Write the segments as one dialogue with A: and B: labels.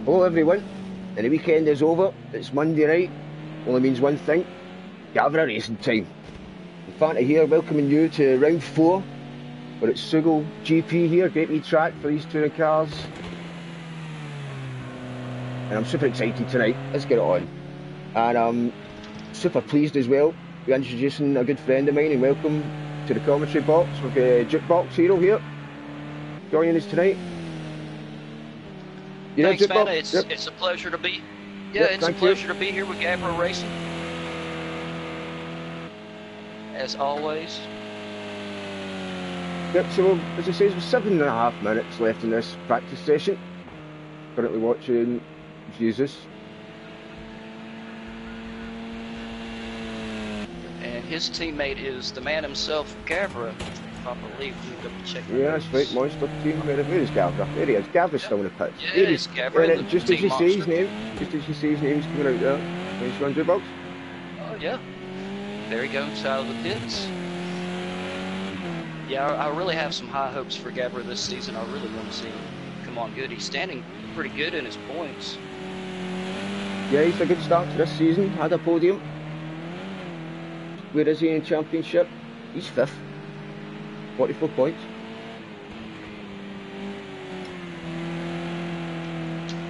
A: Hello everyone, and the weekend is over. It's Monday night. Only means one thing: Gavra Racing time. Fanta here, welcoming you to round 4. We're at Sugo GP here. Great wee track for these touring cars, and I'm super excited tonight. Let's get it on. And I'm super pleased as well. We're introducing a good friend of mine, and welcome to the commentary box. We've got Jukebox Hero here joining us tonight.
B: Thanks, Fanta. It's a pleasure to be. Yeah,
A: yep,
B: it's a pleasure to be here with Gavra Racing, as always.
A: Yep. So as I say, there's 7.5 minutes left in this practice session. Currently watching Jesus.
B: And his teammate is the man himself, Gavra. I believe we double check.
A: Yeah, that's right, Monster Team. Where is Gavra? There he is. Gavra's still in the pits.
B: Yeah, it is Gavra.
A: Just as you say his name, just as you say his name's coming out there. Nice run, Jukebox.
B: Oh yeah. There he goes out of the pits. Yeah, I really have some high hopes for Gavra this season. I really want to see him come on good. He's standing pretty good in his points.
A: Yeah, he's a good start to this season. Had a podium. Where is he in championship? He's 5th. 44 points.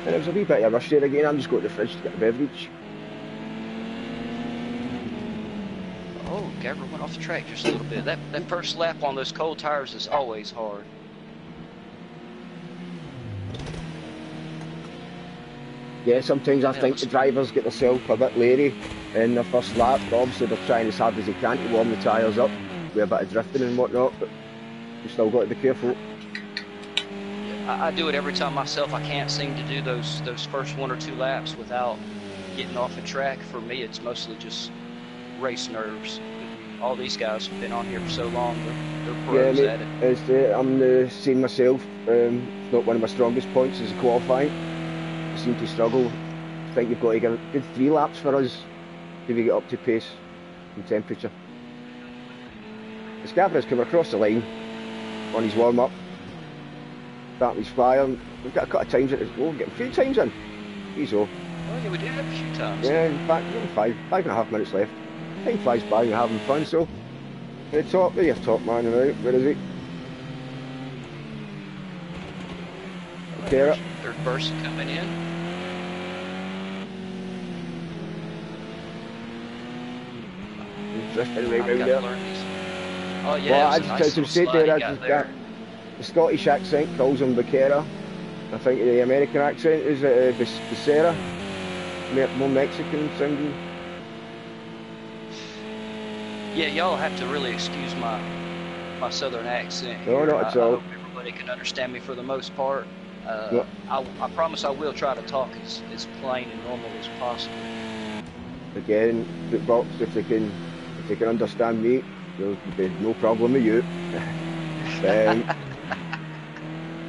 A: And it was a wee bit of a rush there again. I'm just going to the fridge to get a beverage.
B: Oh, Gavra went off the track just a little bit. That first lap on those cold tires is always hard.
A: Yeah, sometimes I think the drivers get themselves a bit leery in their first lap. Obviously they're trying as hard as they can to warm the tyres up with a bit of drifting and whatnot, but you still got to be careful.
B: I do it every time myself. I can't seem to do those first 1 or 2 laps without getting off the track. For me, it's mostly just race nerves. All these guys have been on here for so long, they're pros at it.
A: I'm the same myself. It's not one of my strongest points is qualifying. I seem to struggle. I think you've got to get a good 3 laps for us if you get up to pace and temperature. As Gavra's come across the line on his warm-up, starting his fire. We've got a couple of times at we'll get a few times in. He's all.
B: Oh yeah, we did have a few times.
A: Yeah, in fact, we've got 5.5 minutes left. Time flies by and you're having fun, so the top, there's your top man right. Where is he?
B: Right, third burst coming in.
A: Drifting right round there.
B: Oh yeah,
A: well, I just tried to say there, the Scottish accent calls him Becerra. I think the American accent is Becerra. More Mexican sounding.
B: Yeah, y'all have to really excuse my southern accent here.
A: No, not at all.
B: I hope everybody can understand me for the most part. I promise I will try to talk as plain and normal as possible. Again,
A: Jukebox, if they can understand me, there'll be no problem with you.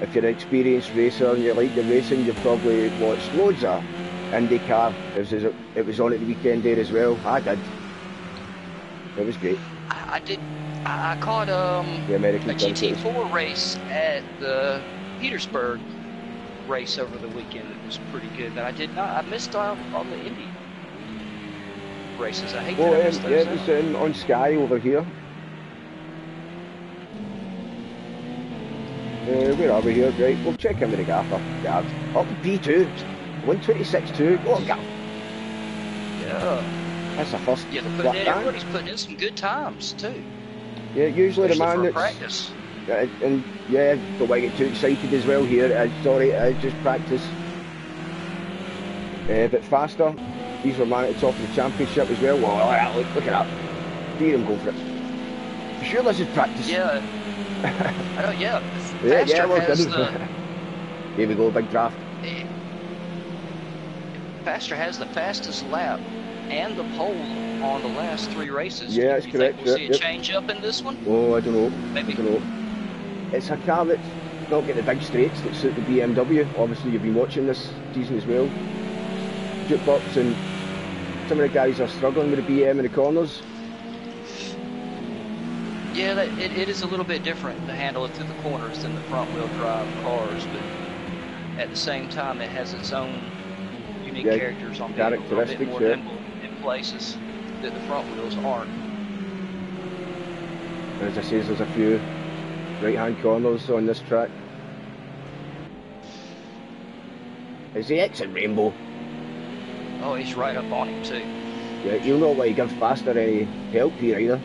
A: If you're an experienced racer and you like the racing, you've probably watched loads of IndyCar. It was on at the weekend there as well. I did. It was great.
B: I did. I caught
A: the American
B: a GT4 race at the Petersburg race over the weekend. It was pretty good, but I missed out on the Indy races. I hate that I missed those.
A: Yeah, it was on Sky over here. Where are we here? Right, we'll check in with the gaffer. Gav. Up P2. 126.2. Go on, Gav.
B: Yeah.
A: That's the first.
B: Yeah, everybody's putting in some good times too.
A: Yeah, usually
B: especially
A: the man
B: that's practice.
A: And yeah, don't want to get too excited as well here. Sorry, it's just practice. But faster. These were man at the top of the championship as well. Well, look at that. Hear him go for it. For sure, this is practice.
B: Yeah. Yeah.
A: Here we go, big draft.
B: Faster has the fastest lap and the pole on the last 3 races.
A: Yeah, that's correct.
B: Think we'll see a change up in this one?
A: Oh, I don't know.
B: Maybe.
A: I don't know. It's a car that's not getting the big straights that suit the BMW. Obviously, you've been watching this season as well. Jukebox and some of the guys are struggling with the BM in the corners.
B: Yeah, it is a little bit different to handle it through the corners than the front wheel drive cars, but at the same time, it has its own unique
A: Yeah,
B: characters on being a little bit
A: characteristics,
B: more
A: yeah.
B: nimble in places that the front wheels aren't.
A: As I say, there's a few right-hand corners on this track. Is the exit Rainbow?
B: Oh, he's right up on him too.
A: Yeah, you'll not want to give faster any help here either.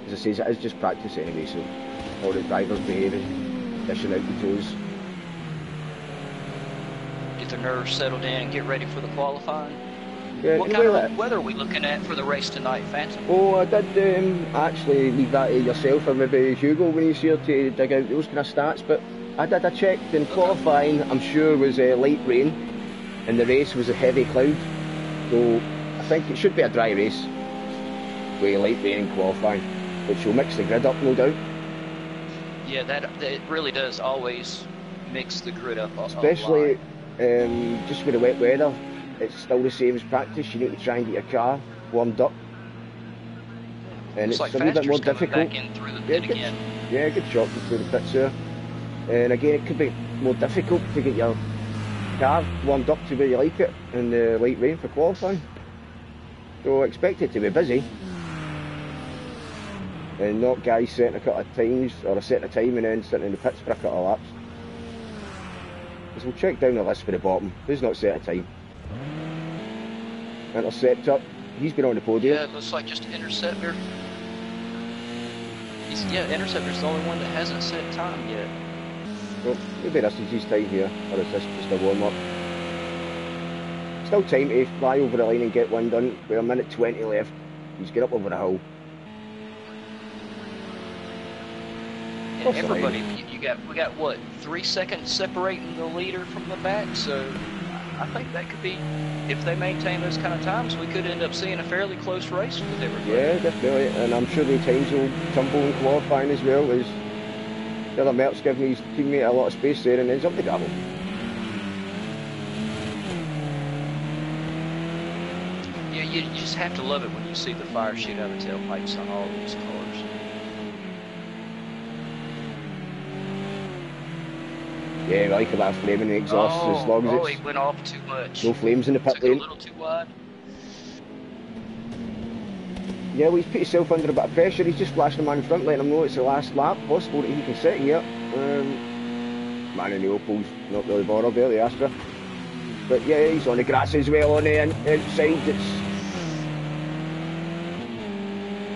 A: As I say, it is just practice anyway, so all the drivers behaving, dishing out the toes.
B: Get their nerves settled in and get ready for the qualifying.
A: Yeah,
B: What kind of weather are we looking at for the race tonight, Phantom?
A: Oh, I did actually leave that to yourself or maybe Hugo when he's here to dig out those kind of stats, but I checked in qualifying, I'm sure was light rain, and the race was a heavy cloud, so I think it should be a dry race with light rain in qualifying, which will mix the grid up, no doubt.
B: Yeah, that it really does always mix the grid up.
A: Especially just with the wet weather, it's still the same as practice. You need to try and get your car warmed up, and
B: Looks
A: it's
B: like
A: a little bit more
B: Faster's coming
A: difficult.
B: back in through the pit again.
A: Yeah, good shot through the pits there. And again, it could be more difficult to get your car warmed up to where you like it in the light rain for qualifying. So expect it to be busy. And not guys setting a couple of times or a set of time and then sitting in the pits for a couple of laps. So we'll check down the list for the bottom. Who's not set a time? Interceptor, he's been on the podium.
B: Yeah, it looks like just Interceptor. Interceptor's the only one that hasn't set time yet.
A: Well, maybe this is his time here, or is this just a warm-up? Still time to fly over the line and get one done. With a minute 20 left, he's get up over the hill.
B: And everybody, we got what, 3 seconds separating the leader from the back, so I think that could be, if they maintain those kind of times, we could end up seeing a fairly close race with everybody.
A: Yeah, definitely, and I'm sure the times will tumble in qualifying as well, as the other Mert's giving his teammate a lot of space there and ends up the gravel.
B: Yeah, you just have to love it when you see the fire shoot out of tailpipes on all of these cars.
A: Yeah, I like that flaming the exhaust as long as
B: he went off too much.
A: No flames in the pit lane.
B: A little too wide.
A: Yeah, well, he's put himself under a bit of pressure. He's just flashing the man in front, letting him know it's the last lap. Possible that he can sit here. Man in the Opal's not really bothered there, the Astra. But yeah, he's on the grass as well on the inside.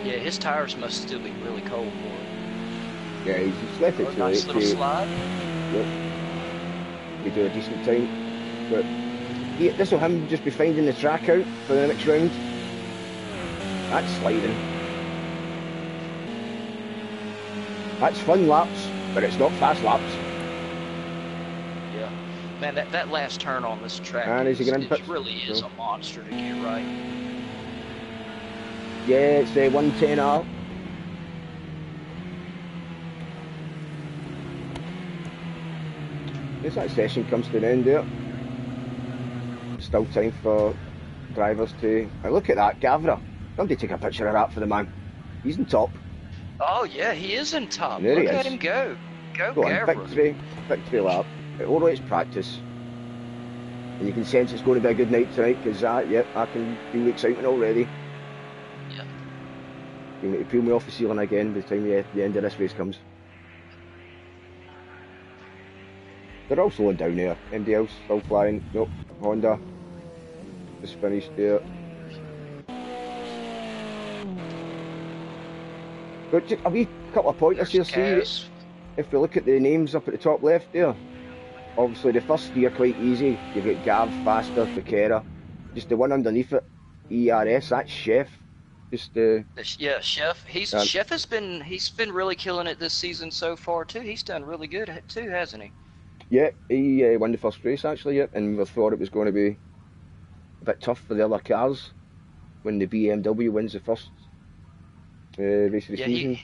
B: Yeah, his tires must still be really cold for him.
A: Yeah, he's left it too
B: nice
A: late.
B: little slide.
A: Yep. We do a decent time. But yeah, this will him just be finding the track out for the next round. That's sliding. That's fun laps, but it's not fast laps.
B: Yeah. Man, that last turn on this track it really is a monster to get right.
A: Yeah, it's 110R. As that session comes to an end there, still time for drivers to... Now look at that, Gavra. Somebody take a picture of that for the man. He's in top.
B: Oh yeah, he is in top.
A: There
B: look at him go. Go Gavra.
A: Victory lap. Although it's practice. And you can sense it's going to be a good night tonight, because I can feel the excitement already.
B: Yeah.
A: You need to peel me off the ceiling again by the time the end of this race comes. They're all slowing down there. Anybody else still flying? Nope. Honda just finished there. But just a wee couple of pointers here, see, if we look at the names up at the top left there, obviously the first three are quite easy. You've got Gav, Faster, Becerra. Just the one underneath it, ERS, that's Chef. Just
B: yeah, Chef. Chef has been really killing it this season so far too. He's done really good too, hasn't he?
A: Yeah, he won the first race actually, and we thought it was going to be a bit tough for the other cars when the BMW wins the first race of the season.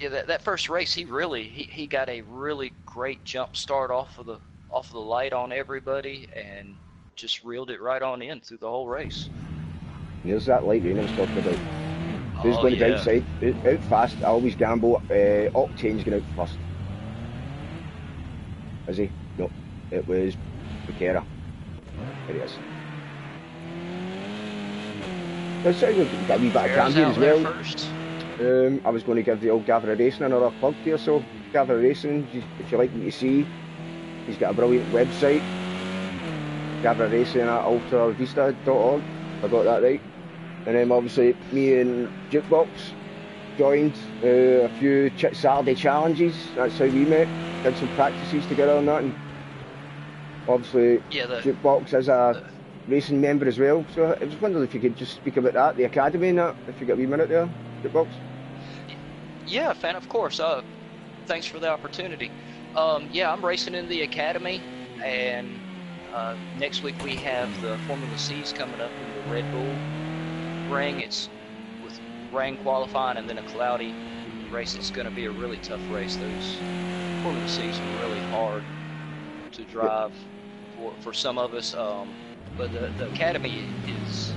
B: That first race, he got a really great jump start off of the light on everybody and just reeled it right on in through the whole race.
A: There's that light rain I was talking about. Who's going to be outside? Out fast, I always gamble. Octane's going out first. Is he? No, it was Becerra. There he is. Let's get a wee bit of cameo as well. I was going to give the old Gavra Racing another plug here. So Gavra Racing, if you like what you see, he's got a brilliant website. Gavra Racing at ultravista.org. I got that right. And then obviously me and Jukebox joined a few Saturday challenges. That's how we met. Did some practices together on that. And obviously Jukebox is a racing member as well. So I was wondering if you could just speak about that, the academy and that, if you got a wee minute there, Jukebox.
B: Yeah, fan, of course. Thanks for the opportunity. Yeah, I'm racing in the academy, and next week we have the Formula C's coming up in the Red Bull ring. It's with rain qualifying and then a cloudy race. It's going to be a really tough race. Those Formula C's are really hard to drive for some of us. But the academy is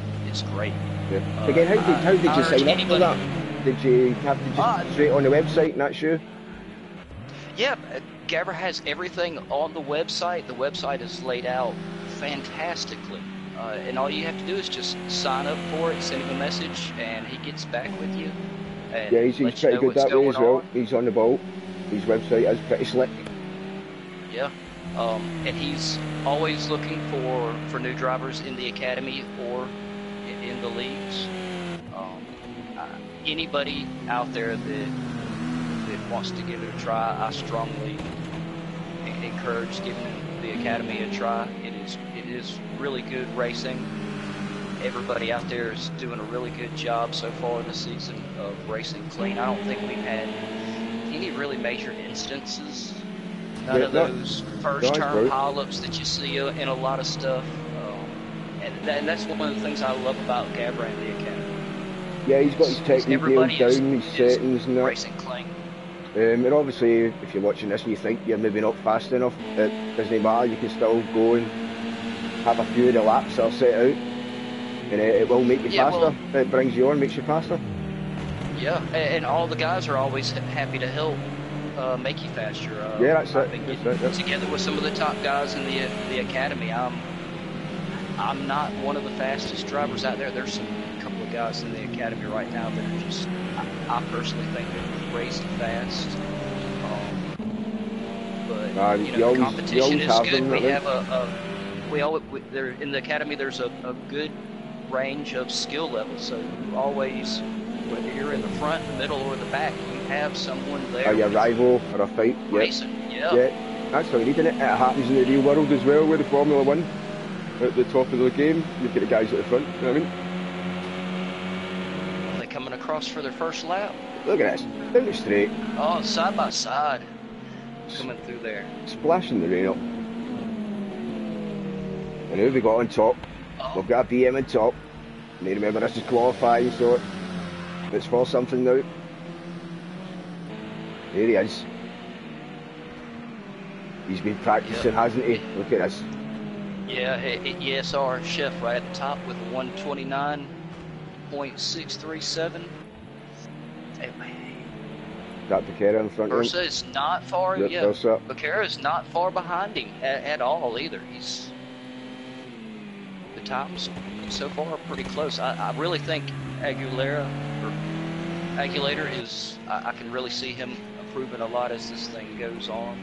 B: great.
A: Yeah. Again, how did you sign up for that? Did you have to just straight on the website and that's you?
B: Yeah, Gavra has everything on the website. The website is laid out fantastically. And all you have to do is just sign up for it, send him a message, and he gets back with you. And
A: yeah, he's pretty good that way as well. He's on the ball. His website is pretty slick. Yeah.
B: And he's always looking for new drivers in the academy or in the leagues. Anybody out there that wants to give it a try, I strongly encourage giving the academy a try. It is really good racing. Everybody out there is doing a really good job so far this season of racing clean. I don't think we've had any really major instances. None of those first-term pileups that you see in a lot of stuff. And that's one of the things I love about Gavra and the academy.
A: Yeah, he's got his technique nailed down, his settings and that.
B: Racing clean.
A: And obviously, if you're watching this and you think you're maybe not fast enough, it doesn't matter. You can still go and have a few of the laps that are set out, and it will make you faster. It brings you on, makes you faster.
B: Yeah, and all the guys are always happy to help make you faster.
A: Yeah, that's
B: I've been getting together with some of the top guys in the academy. I'm not one of the fastest drivers out there. There's a couple of guys in the academy right now that are just, I personally think they're crazy fast. But the competition is good. We have there in the academy. There's a good range of skill levels. So always, whether you're in the front, the middle, or the back, you have someone there.
A: Your rival or a fight.
B: Racing.
A: Yeah. That's how you need it. It happens in the real world as well with the Formula 1. At the top of the game, you get the guys at the front, you know what I mean?
B: Are they coming across for their first lap?
A: Look at this, down the straight.
B: Oh, side by side, coming through there.
A: Splashing the rain up. And who we got on top? We've got a BM on top. You need to remember this is qualifying, so it's for something now. There he is. He's been practicing, hasn't he? Look at this.
B: Yeah, ESR Chef right at the top with a 129.637.
A: Got Becerra in front of him.
B: Versa is not far. Becerra is not far behind him at all either. The times so far are pretty close. I really think Aguilera is. I can really see him improving a lot as this thing goes on.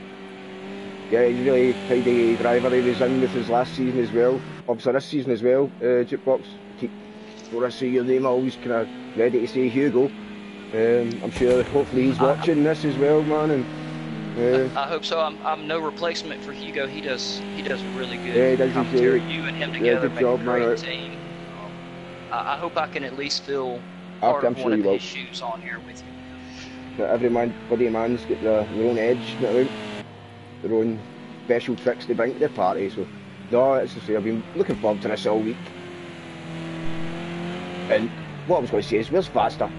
A: Yeah, he's really tidy driver. He was in with his last season as well. Obviously this season as well, Jukebox. Before I say your name, I'm always kind of ready to say Hugo. I'm sure, hopefully he's watching this as well, man. And
B: I hope so. I'm no replacement for Hugo. He does a really good commentary. You and him together make a great team. I hope I can at least feel part of one of his shoes on here with you.
A: Every man's got their own edge, you know, their own special tricks they bring to the party. So, no, as I say, I've been looking forward to this all week. And what I was going to say is, where's faster?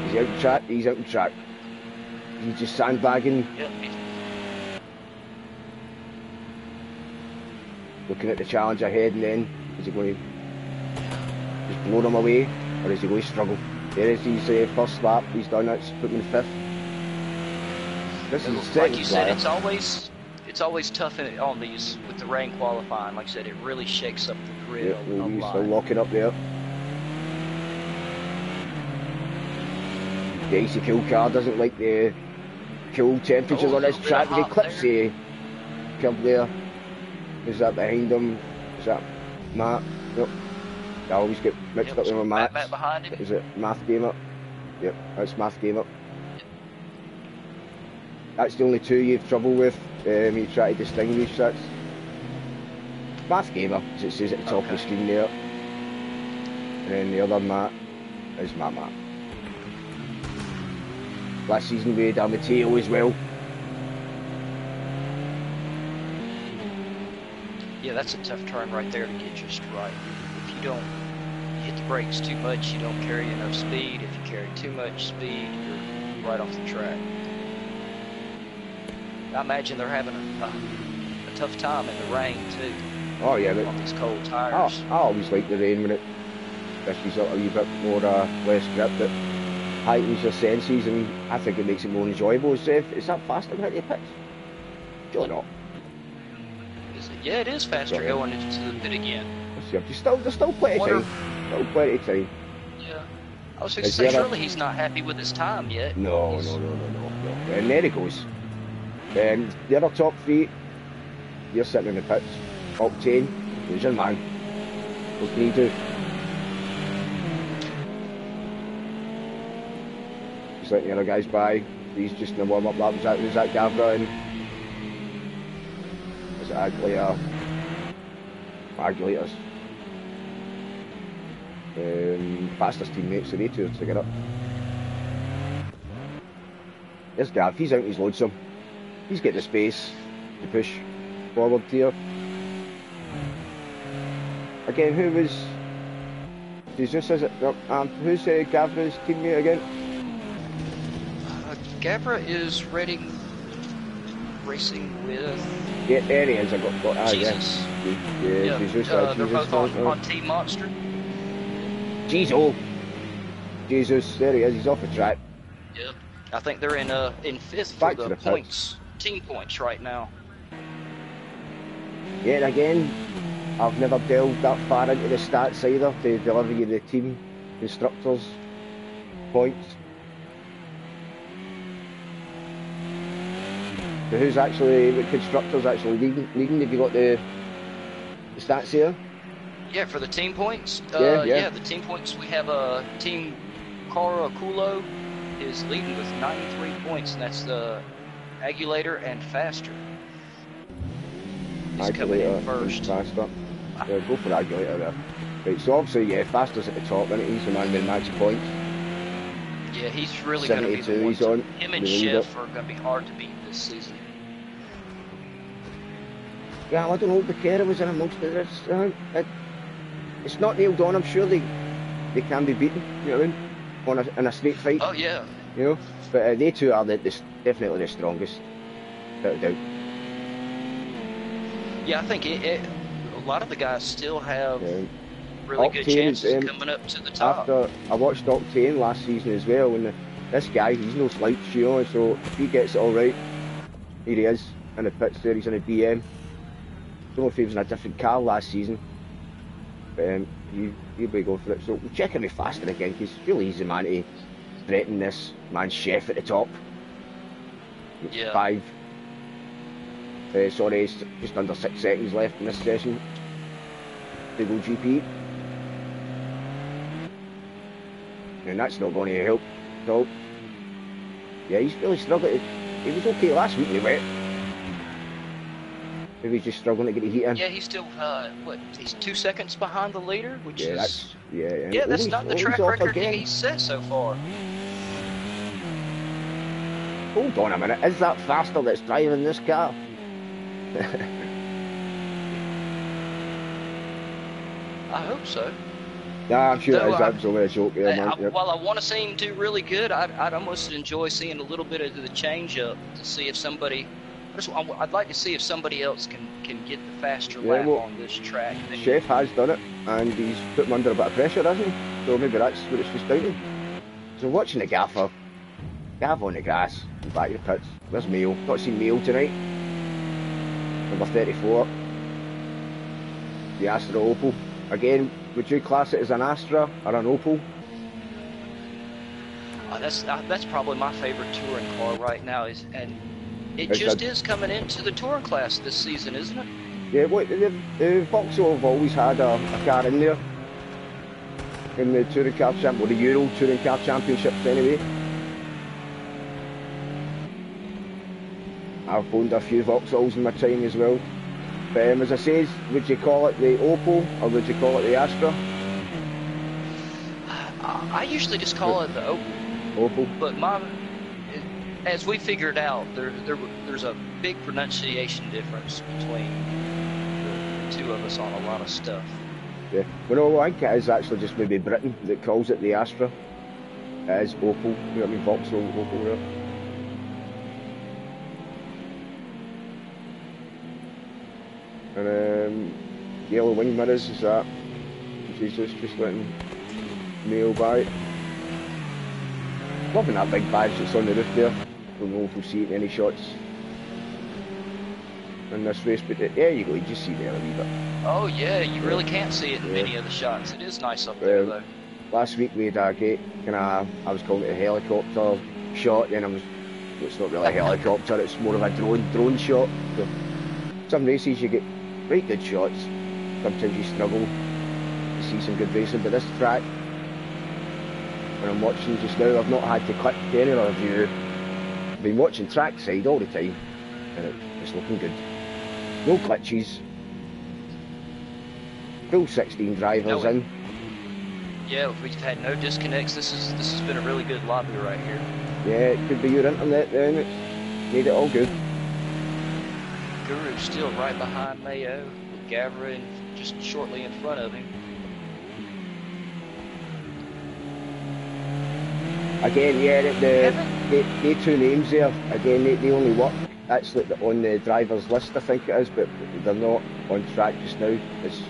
A: He's out of track. He's out of track. He's just sandbagging.
B: Yeah.
A: Looking at the challenge ahead, and then is he going to just blow them away, or is he going to struggle? There is his first lap. He's done it. Put him in fifth. This is
B: like you said, it's always tough on these with the rain qualifying. Like I said, it really shakes up the grid
A: yeah,
B: a
A: we're
B: lot.
A: still locking up there. The icy cool car doesn't like the cool temperatures on this track. He clips the curb there. Is that behind him? Is that Matt? Nope. I always get mixed up with my Matt.
B: Matt behind him.
A: Is it Math Gamer? Yep, that's Math Gamer. That's the only two you have trouble with. You try to distinguish. That's Math Gamer, as it says at the top of the screen there. And then the other Matt is Matt. Last season we had Mateo as well.
B: Yeah, that's a tough turn right there to get just right. If you don't hit the brakes too much, you don't carry enough speed. If you carry too much speed, you're right off the track. I imagine they're having a tough time in the rain too.
A: Oh yeah,
B: on these cold tires.
A: I always like the rain when it fishes up a wee bit more less grip. It heightens your senses, and I think it makes it more enjoyable. Is that faster than the pits? Sure not.
B: Yeah, it is faster going into the pit again.
A: There's still plenty of time. Still plenty of time.
B: Yeah. I was going to say, surely he's not happy with his time yet.
A: No. And there he goes. The other top three, you're sitting in the pits. Octane, who's your man? What can he do? Just letting the other guys by. He's just in the warm-up lap. Was that Gavra and... Was it Aguilators? Fastest teammates, so they two are together. There's Gav, he's out and he's lonesome. He's getting the space to push forward here. Again, who was... Jesus, is it? Who's Gavra's teammate again?
B: Gavra is Reading Racing with...
A: Yeah, there he is. I got
B: Jesus.
A: Yeah, Jesus.
B: They're
A: Jesus
B: both on Team Monster.
A: Jesus, there he is. He's off the track.
B: Yeah, I think they're in fifth for the points, team points right now.
A: Yeah, and again, I've never delved that far into the stats either to deliver you the team constructors points. So who's actually, the constructors actually leading? Have you got the stats here?
B: Yeah, for the team points.
A: Yeah,
B: the team points. We have Team Caraculo is leading with 93 points, and that's the Aguilator and Faster. He's coming in first.
A: Faster. Yeah, go for Aguilator there. Right, so obviously, yeah, Faster's at the top, and he's the man with the magic points.
B: Yeah, he's really going to be the one.
A: He's on.
B: Him and Chef are going to be hard to beat this season.
A: Yeah, I don't know, Becerra was in amongst it. It's not nailed on. I'm sure they can be beaten, you know what I mean, in a straight fight.
B: Oh yeah.
A: You know, but they two are definitely the strongest, without a doubt.
B: Yeah, I think a lot of the guys still have really good chances coming up to the top.
A: After I watched Octane last season as well, and this guy, he's no slouch, you know. So if he gets it all right, here he is in the pits there. He's in a BM. Don't know if he was in a different car last season, but he'll be going for it. So we'll check him faster again, because it's really easy, man, to threaten this man Chef at the top.
B: Yeah.
A: It's just under 6 seconds left in this session. Sugo GP. And that's not going to help at all. Yeah, he's really struggling. He was okay last week in the wet. Maybe he's just struggling to get the heat in.
B: Yeah, he's still, he's 2 seconds behind the leader, which is...
A: Yeah,
B: that's not the track record he's set so far.
A: Hold on a minute, is that Faster that's driving this car?
B: I hope so.
A: Nah, I'm sure it is absolutely a joke there, man.
B: While I want to see him do really good, I'd almost enjoy seeing a little bit of the change-up to see if somebody... I'd like to see if somebody else can get the faster lap on this track.
A: Chef has done it, and he's put him under a bit of pressure, hasn't he? So maybe that's what it's just down to. So watching the gaffer, Gav on the grass, and back to the pits. There's Mayo. Not seen Mayo tonight. Number 34. The Astra Opal. Again, would you class it as an Astra or an Opal?
B: That's probably my favorite touring car right now. And it just is coming into the touring class this season, isn't it?
A: Yeah, the Vauxhall have always had a car in there. In the Touring Car Championship, or the Euro Touring Car Championships anyway. I've owned a few Vauxhalls in my time as well. But as I say, would you call it the Opal or would you call it the Astra?
B: I usually just call it the Opal.
A: Opal.
B: But as we figured out, there's a big pronunciation difference between the two of us on a lot of stuff.
A: Yeah. Well, no, I think it is actually just maybe Britain that calls it the Astra. It is Opal. You know what I mean? Vauxhall, Opal there. And yellow wing mirrors, is that? Jesus, just letting Mail by. Loving that big badge that's on the roof there. Don't know if we'll see it in any shots in this race, but there you go, you just see there a wee bit.
B: Oh yeah, you really can't see it in many of the shots. It is nice up there though.
A: Last week we had a great I was calling it a helicopter shot, then it's not really a helicopter, it's more of a drone shot. So some races you get right good shots, sometimes you struggle to see some good racing, but this track, when I'm watching just now, I've not had to click any other view. I've been watching trackside all the time, and it's looking good. No glitches. Full 16 drivers in.
B: Yeah, we've had no disconnects. This has been a really good lobby right here.
A: Yeah, it could be your internet then. It's made it all good.
B: Guru's still right behind Mayo, with Gavra just shortly in front of him.
A: Again, yeah, the two names there, again, they only work actually on the driver's list, I think it is, but they're not on track just now. It's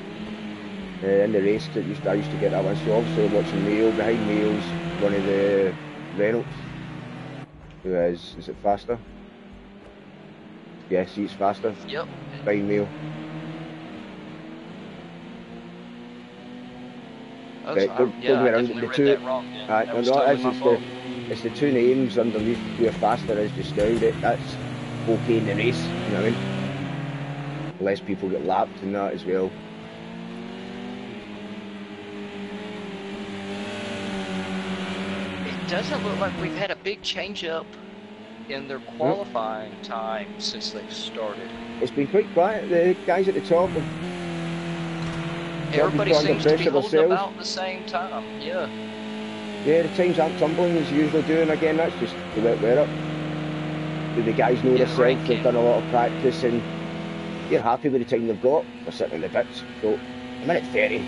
A: in the race that I used to get that one. So obviously I'm watching Mayo. Behind Mayo's one of the Reynolds, who is it faster? Yeah, see, it's faster.
B: Yep.
A: Behind Mayo.
B: I definitely read that wrong.
A: It's the two names underneath where faster is just now. That's okay in the race, you know what I mean? Less people get lapped and that as well.
B: It doesn't look like we've had a big change up in their qualifying time since they've started.
A: It's been quite quiet. The guys at the top have
B: everybody seems to be holding about the same time, yeah.
A: Yeah, the times aren't tumbling as you usually do, and again, that's just the wet weather. Do the guys know themselves? They've done a lot of practice, and they're happy with the time they've got. They're sitting in the pits. So, a minute 30,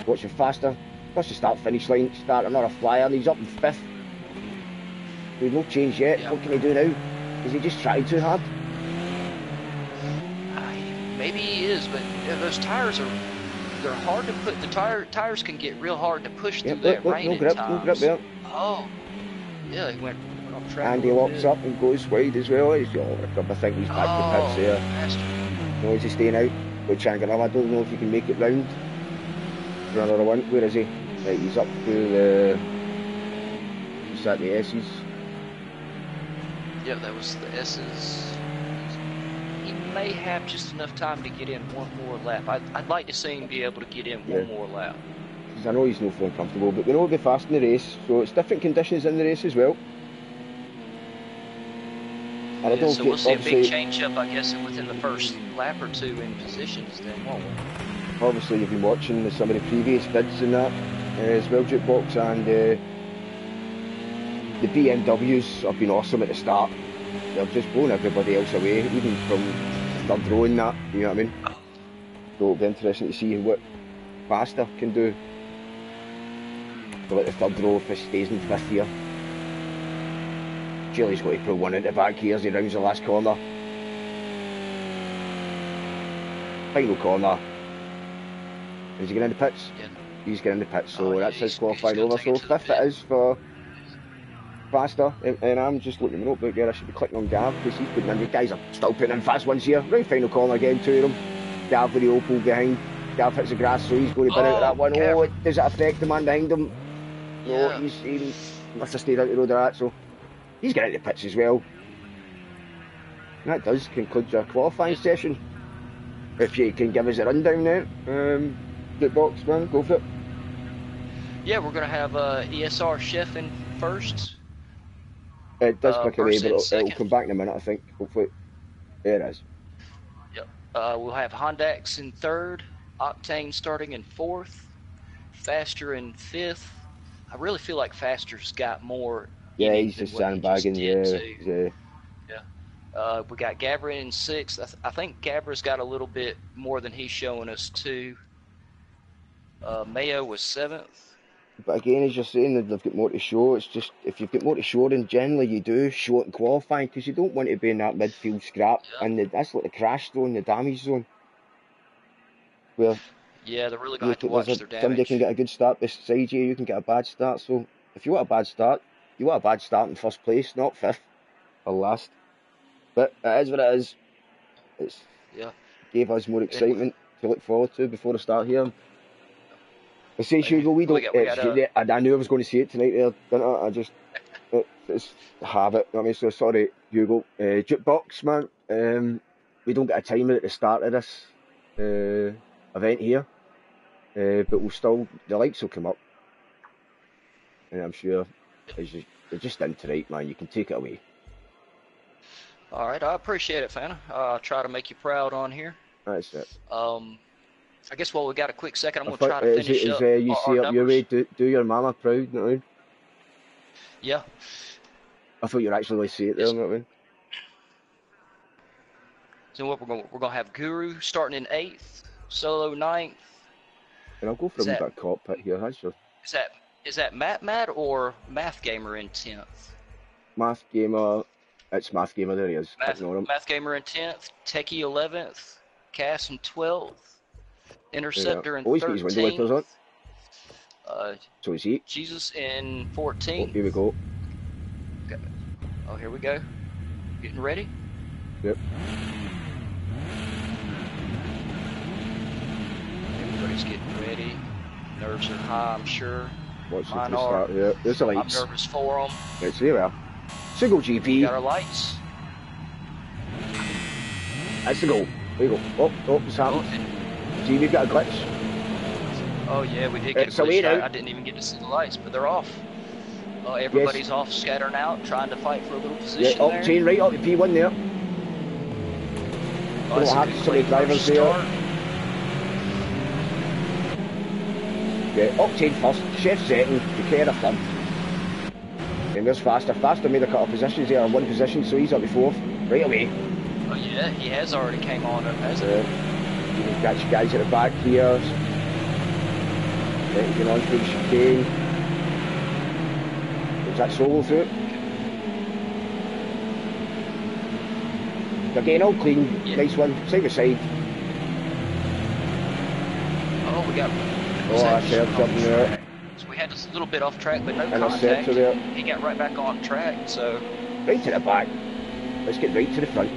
A: watching faster. Plus the start-finish line, start another flyer, and he's up in 5th. There's no change yet. What can he do now? Is he just trying too hard?
B: Maybe he is, but those tires they're hard to put. The tires can get real hard to push through that rain at times.
A: No grip there.
B: Oh, yeah, he went off track.
A: And he locks up and goes wide as well. I think he's back to pits there. No, is he staying out? With Changanella, I don't know if he can make it round for another one. Where is he? Right, he's up to the. Is that the S's?
B: Yeah, that was the S's. He may have just enough time to get in one more lap. I'd like to see him be able to get in one more lap.
A: Because I know he's not feeling comfortable, but we know he'll be fast in the race, so it's different conditions in the race as well.
B: Yeah, so we'll see a big change up, I guess, within the first lap or two in positions then, won't we?
A: Obviously you've been watching some of the previous bids and that as well, Jukebox, and the BMWs have been awesome at the start. They've just blown everybody else away, even from third row and that, you know what I mean? So it'll be interesting to see what faster can do. So like the third row if he stays in 5th here. Julie's got to pull one into back here as he rounds the last corner. Final corner. Is he getting in the pits? Yeah. He's getting in the pits, so that's his qualifying over. So 5th it is for faster, and I'm just looking at my notebook there. I should be clicking on Gav because he's putting in. The guys are still putting in fast ones here. Right, final corner again, two of them. Gav with the Opal behind. Gav hits the grass, so he's going to bin out of that one.
B: Gav.
A: Oh, does it affect the man behind him? No,
B: Yeah.
A: he must have stayed out the road of that, so he's getting out the pitch as well. And that does conclude your qualifying session. If you can give us a rundown now, get box, man, go for it.
B: Yeah, we're going to have ESR Chef in first.
A: It does click away,
B: Mercy
A: but
B: in
A: it'll come back in a minute, I think, hopefully. There it is.
B: Yep. We'll have Hondax in third, Octane starting in fourth, Faster in fifth. I really feel like Faster's got more.
A: Yeah, he's just sandbagging, yeah.
B: We got Gavra in sixth. I think Gavra's got a little bit more than he's showing us too. Mayo was seventh.
A: But again, as you're saying, that they've got more to show. It's just, if you've got more to show, then generally you do show it in qualifying, because you don't want to be in that midfield scrap, and that's like the crash zone, the damage zone, where
B: yeah, they're really going to have to watch their damage.
A: Somebody can get a good start beside you, you can get a bad start. So if you want a bad start, you want a bad start in first place, not fifth or last. But it is what it is. It's gave us more excitement to look forward to before the start here. I say, Sugo, we don't. I knew I was going to say it tonight there, didn't I? I just it's habit. I mean, so sorry, Hugo. Jukebox, man. We don't get a timer at the start of this event here, but we'll still, the lights will come up, and I'm sure they're just in tonight, man. You can take it away.
B: All right, I appreciate it, Fana. I'll try to make you proud on here.
A: That's it.
B: I guess while we got a quick second, I'm going to try to finish up
A: you see
B: our
A: up your way, do your mama proud, you know what I mean?
B: Yeah.
A: I thought you were actually going to say it there, you know what I mean?
B: So what we're going to have Guru starting in 8th, Solo 9th.
A: And I'll go for a wee bit of cockpit here, that's your...
B: Is that Matt or Math Gamer in 10th?
A: Math Gamer, it's Math Gamer, there he is.
B: Math Gamer in 10th, Techie 11th, Cass in 12th. Interceptor in 13th.
A: Oh, he's got his window wipers on. So is he.
B: Jesus in 14th.
A: Oh, here we go.
B: Oh, here we go. Getting ready?
A: Yep.
B: Everybody's getting ready. Nerves are high, I'm sure.
A: Watch the start here. There's the lights.
B: I'm nervous for them.
A: Right, so here we are. Sugo GP.
B: We got our lights.
A: That's the goal. There you go. Oh, it's happened. See, we've got a glitch.
B: Oh yeah, we did get a glitch. I didn't even get to see the lights, but they're off. Everybody's off, scattering out, trying to fight for a little position there.
A: Octane right up the P1 there.
B: Oh,
A: don't have so many drivers there. Yeah, Octane first, Chef second, Gavra third. And there's Faster. Faster made a couple of positions there, one position, so he's up to fourth, right away.
B: Oh yeah, he has already came on up, hasn't he?
A: You can catch you guys at the back here. Then you can on through the chicane. Is that solo through it? Again, all clean, nice one, side by side.
B: Oh, we got...
A: that's it, something there.
B: So we had just a little bit off track, but no contact.
A: There.
B: He got right back on track, so...
A: Right to the back. Let's get right to the front.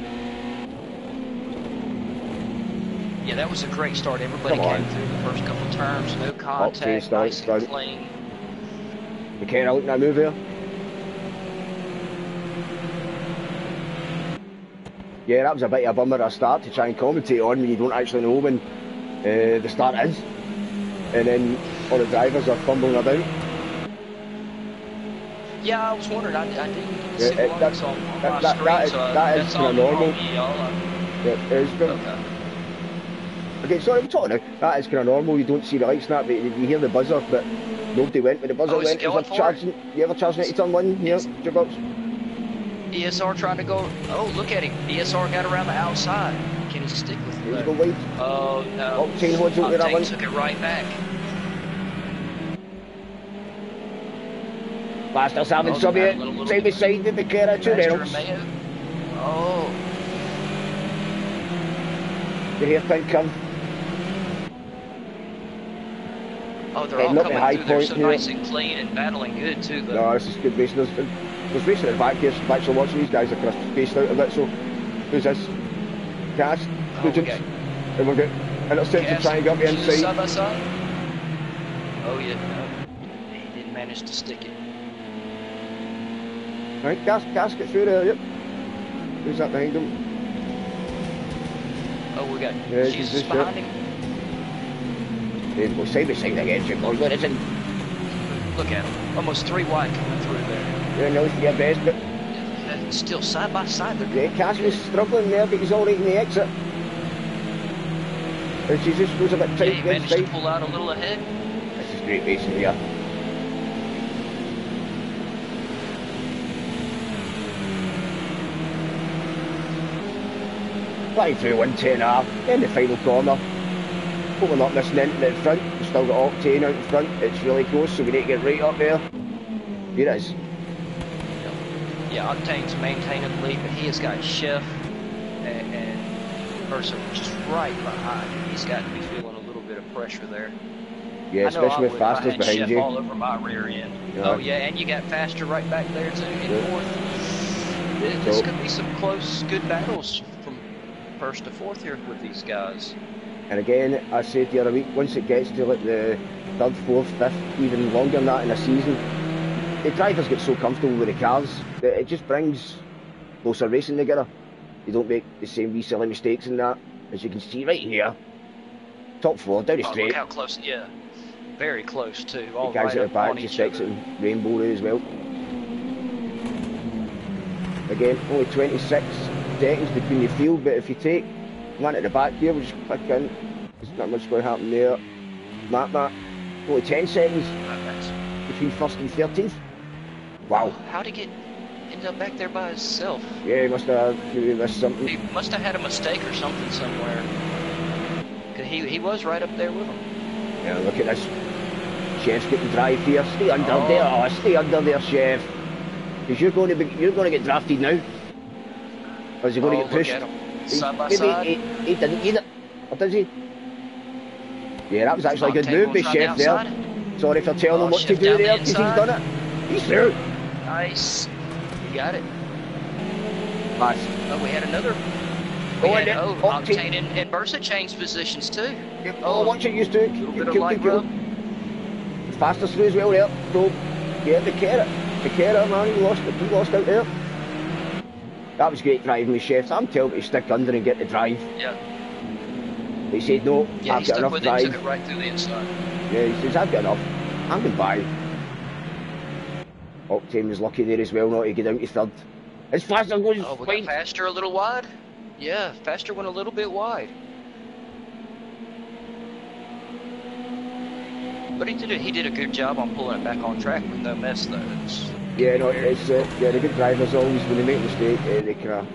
B: Yeah, that was a great start. Everybody came through the first couple of turns, no contact, nice and clean.
A: The car out in that move here. Yeah, that was a bit of a bummer at start to try and commentate on when you don't actually know when the start is. And then all the drivers are fumbling about.
B: Yeah, I was wondering. I didn't get to see the lights on my screen,
A: that is kind of normal.
B: Yeah,
A: it is good. Okay, sorry, I'm talking now. That is kind of normal. You don't see the lights and that, but you hear the buzzer, but nobody went when the buzzer went. You ever charging it to turn one here, Jukebox?
B: ESR trying to go. Oh, look at him. ESR got around the outside. Can he stick with it?
A: He's go wide.
B: Oh, no.
A: Octane holds out with that one.
B: Took it right back.
A: Faster's having some here. Side by side with the car, two Reynolds.
B: Oh.
A: The hairpin come.
B: Oh, they're all coming through there so nice and clean and battling good too, though.
A: No, this is good racing. There's racing at the back here, so I'm actually watching these guys are kind of spaced out a bit, so who's this? Cass, Nugent, and we'll get intercept to try and get up the inside.
B: Side by side? Oh yeah, no. He didn't manage to stick it.
A: Right, Cass get through there, yep. Who's that behind him?
B: Oh, we got Jesus
A: behind
B: him.
A: There we go, side by side again, Jim. Look at him.
B: Look at him. Almost 3 wide coming through there.
A: Yeah, no, it's your best, but...
B: Still side by side.
A: Yeah, Cass was struggling there, but he's all right in the exit. And Jesus goes a bit tight.
B: Yeah, he managed to pull out a little ahead.
A: This is great racing here. Flying through 110R, in the final corner. Hope we're not missing into the front. We've still got Octane out in front. It's really close, so we need to get right up there. Here it is.
B: Yeah, Octane's maintaining the lead, but he has got Chef and Mercer just right behind him. He's got to be feeling a little bit of pressure there.
A: Yeah, especially with Faster's behind
B: Chef
A: you.
B: all over my rear end. Yeah. Oh yeah, and you got Faster right back there too in fourth. This could be some close, good battles from first to fourth here with these guys.
A: And again, I said the other week, once it gets to like the third, fourth, fifth, even longer than that in a season, the drivers get so comfortable with the cars that it just brings closer racing together. You don't make the same wee silly mistakes in that, as you can see right here. Top 4, down the straight.
B: Look how close, yeah. Very close too. All
A: the guys
B: right
A: at the back just exiting Rainbow there as well. Again, only 26 seconds between the field, but if you take one at the back here, we'll just click in. There's not much going to happen there. Map that. Only 10 seconds between first and 13th. Wow.
B: How'd he end up back there by himself?
A: Yeah, he must have maybe missed something.
B: He must have had a mistake or something somewhere. Cause he was right up there with him.
A: Yeah, look at this. Chef's getting drive here. Stay under there. Oh, stay under there, Chef. Because you're going to get drafted now. Or is he going to get pushed?
B: Look at him. Side by
A: maybe
B: side.
A: He didn't need it. Or does he? Yeah, that was actually a good move by Chef there. Sorry for telling him what to do there, because he's done it. He's through.
B: Nice. You got it.
A: Nice.
B: Oh, we had another. Octane and Bursa changed positions too.
A: Yep. Oh, watch it, used to.
B: A little bit of light rub.
A: Faster through as well there. Probe. Yeah, the carrot. The carrot, man, he lost out there. That was great driving with Chefs. I'm telling him to stick under and get the drive.
B: Yeah.
A: But he said, no,
B: yeah,
A: I've got enough drive.
B: He took it right through the inside.
A: Yeah, he says, I've got enough. I'm going by. Octane was lucky there as well not to get down to third. It's Faster going
B: we got Faster a little wide? Yeah, Faster went a little bit wide. But he did a good job on pulling it back on track with no mess though.
A: Yeah, no, it's the good drivers always, when they make a mistake, they can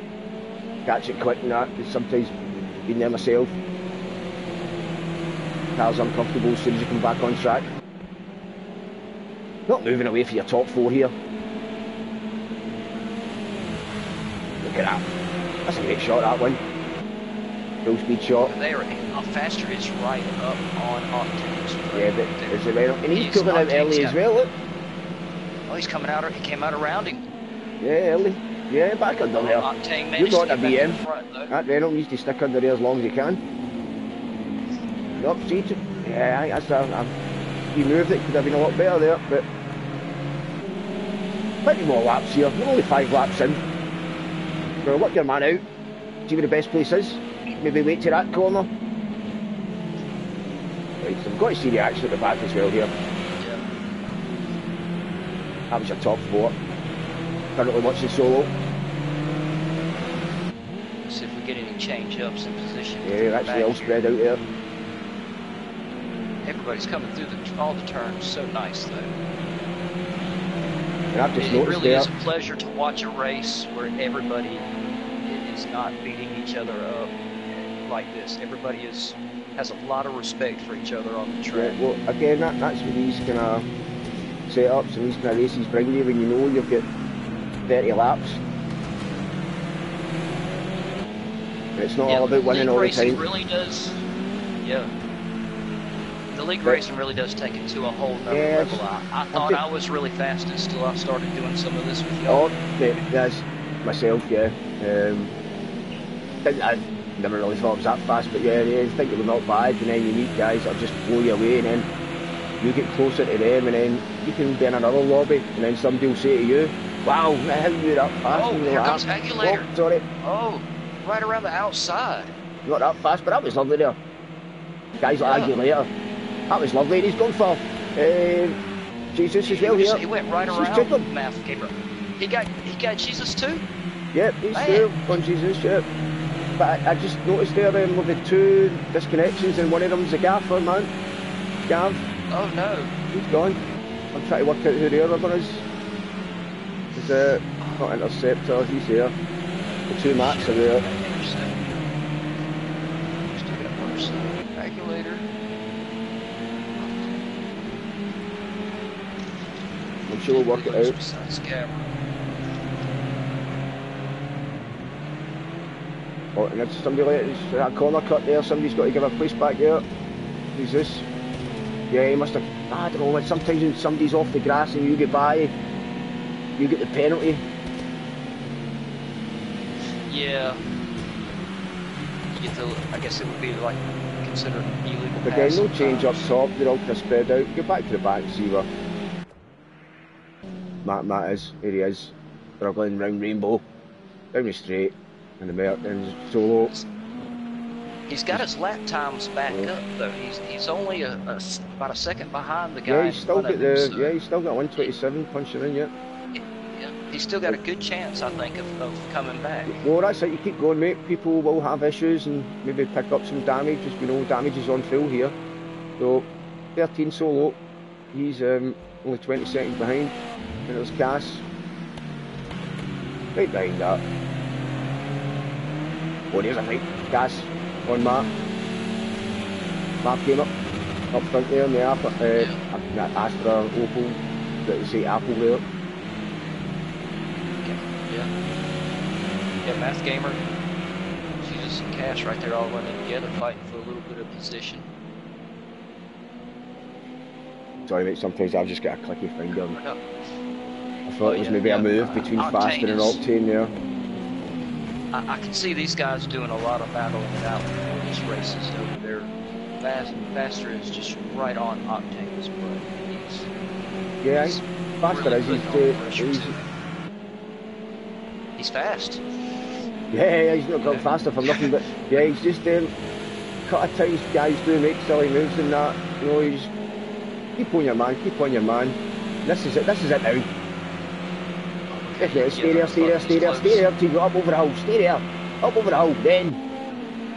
A: catch it quick and that. Sometimes been there myself. Car's uncomfortable as soon as you come back on track. Not moving away for your top 4 here. Look at that. That's a great shot, that one. Full speed shot.
B: There, Faster is right up on Octane's.
A: Yeah, but is it right up? And he's coming out early as well, look.
B: Oh, he came out around him.
A: Yeah, early. Yeah, back under there.
B: Octane
A: You've got
B: to
A: to be in.
B: Front,
A: that Renault needs to stick under there as long as he can. Nope, see, yeah, he moved it, could have been a lot better there, but plenty more laps here. We're only 5 laps in. So work your man out, see where the best place is. Maybe wait to that corner. Right, so we've got to see the action at the back as well here.
B: Yeah.
A: That was your top 4. Currently watching solo.
B: See if we get any change-ups in position.
A: Yeah, actually all spread out there.
B: Everybody's coming through all the turns so nice though.
A: And I've just
B: it
A: noticed
B: really
A: there,
B: is a pleasure to watch a race where everybody is not beating each other up like this. Everybody has a lot of respect for each other on the track.
A: Yeah, well, again, that's what these kind of setups and these kind of races bring you when you know you've got 30 laps. And it's not all about winning all the time.
B: Really does, yeah. The league racing really does take it to a whole nother level. I thought I was really fast until I started doing some of this with y'all.
A: Oh, that's myself, yeah. I never really thought I was that fast, but yeah, I think it was not bad, and then you meet guys that'll just blow you away, and then you get closer to them, and then you can be in another lobby, and then somebody will say to you, wow, how you that fast?
B: Oh, here comes Agulator.
A: Oh, sorry.
B: Oh, right around the outside.
A: Not that fast, but that was lovely there. Guys like Agulator. That was lovely. He's gone for Jesus as well here.
B: He went right around Math Gavra. He got Jesus too?
A: Yep, he's through on Jesus, yep. But I just noticed there with the 2 disconnections, and one of them's the Gaffer, man. Gav.
B: Oh no.
A: He's gone. I'm trying to work out who the other one is. It's not Interceptor, he's there. The 2 Max are there.
B: Still got one Regulator.
A: I'm sure we'll work it out.
B: Besides Gavra.
A: Oh, and it's somebody like it's that corner cut there, somebody's got to give a place back there. Who's this? Yeah, he must have, I don't know, sometimes when somebody's off the grass and you get by, you get the penalty.
B: Yeah. You get the, I guess it would be like considered illegal
A: But
B: pass.
A: then no change up top, they're all kind of spread out. Go back to the back and see where Matt is, here he is, struggling round Rainbow, down the straight. And the Merc and Solo.
B: He's got his lap times back up though. He's only about a second behind the guy.
A: Yeah, he's still got he's still got 127 punching in yet.
B: Yeah, he's still got a good chance, I think, of coming back.
A: Well, that's it. You keep going, mate. People will have issues and maybe pick up some damage. As we know, damage is on full here. So 13 Solo. He's only 20 seconds behind. And there's Cass right behind that. Oh, there's a fight. Gas on Matt. Matt came up front there in the Astra Opal. Got to say Apple there.
B: Yeah, Math Gamer. Jesus and Cash right there all running together, fighting for a little bit of position.
A: Sorry, mate. Sometimes I've just got a clicky finger. I thought it was maybe a move between Faster and Octane there.
B: I can see these guys doing a lot of battling it out before these races over there. Faster is just right on Octane's butt.
A: He's Faster really
B: he's fast.
A: Yeah, he's not got faster for nothing, but yeah, he's just cut at times guys do make silly moves and that. You know, you just keep on your man, keep on your man. This is it now. Stay there till you go up over the hill, stay there, up over the hill, then,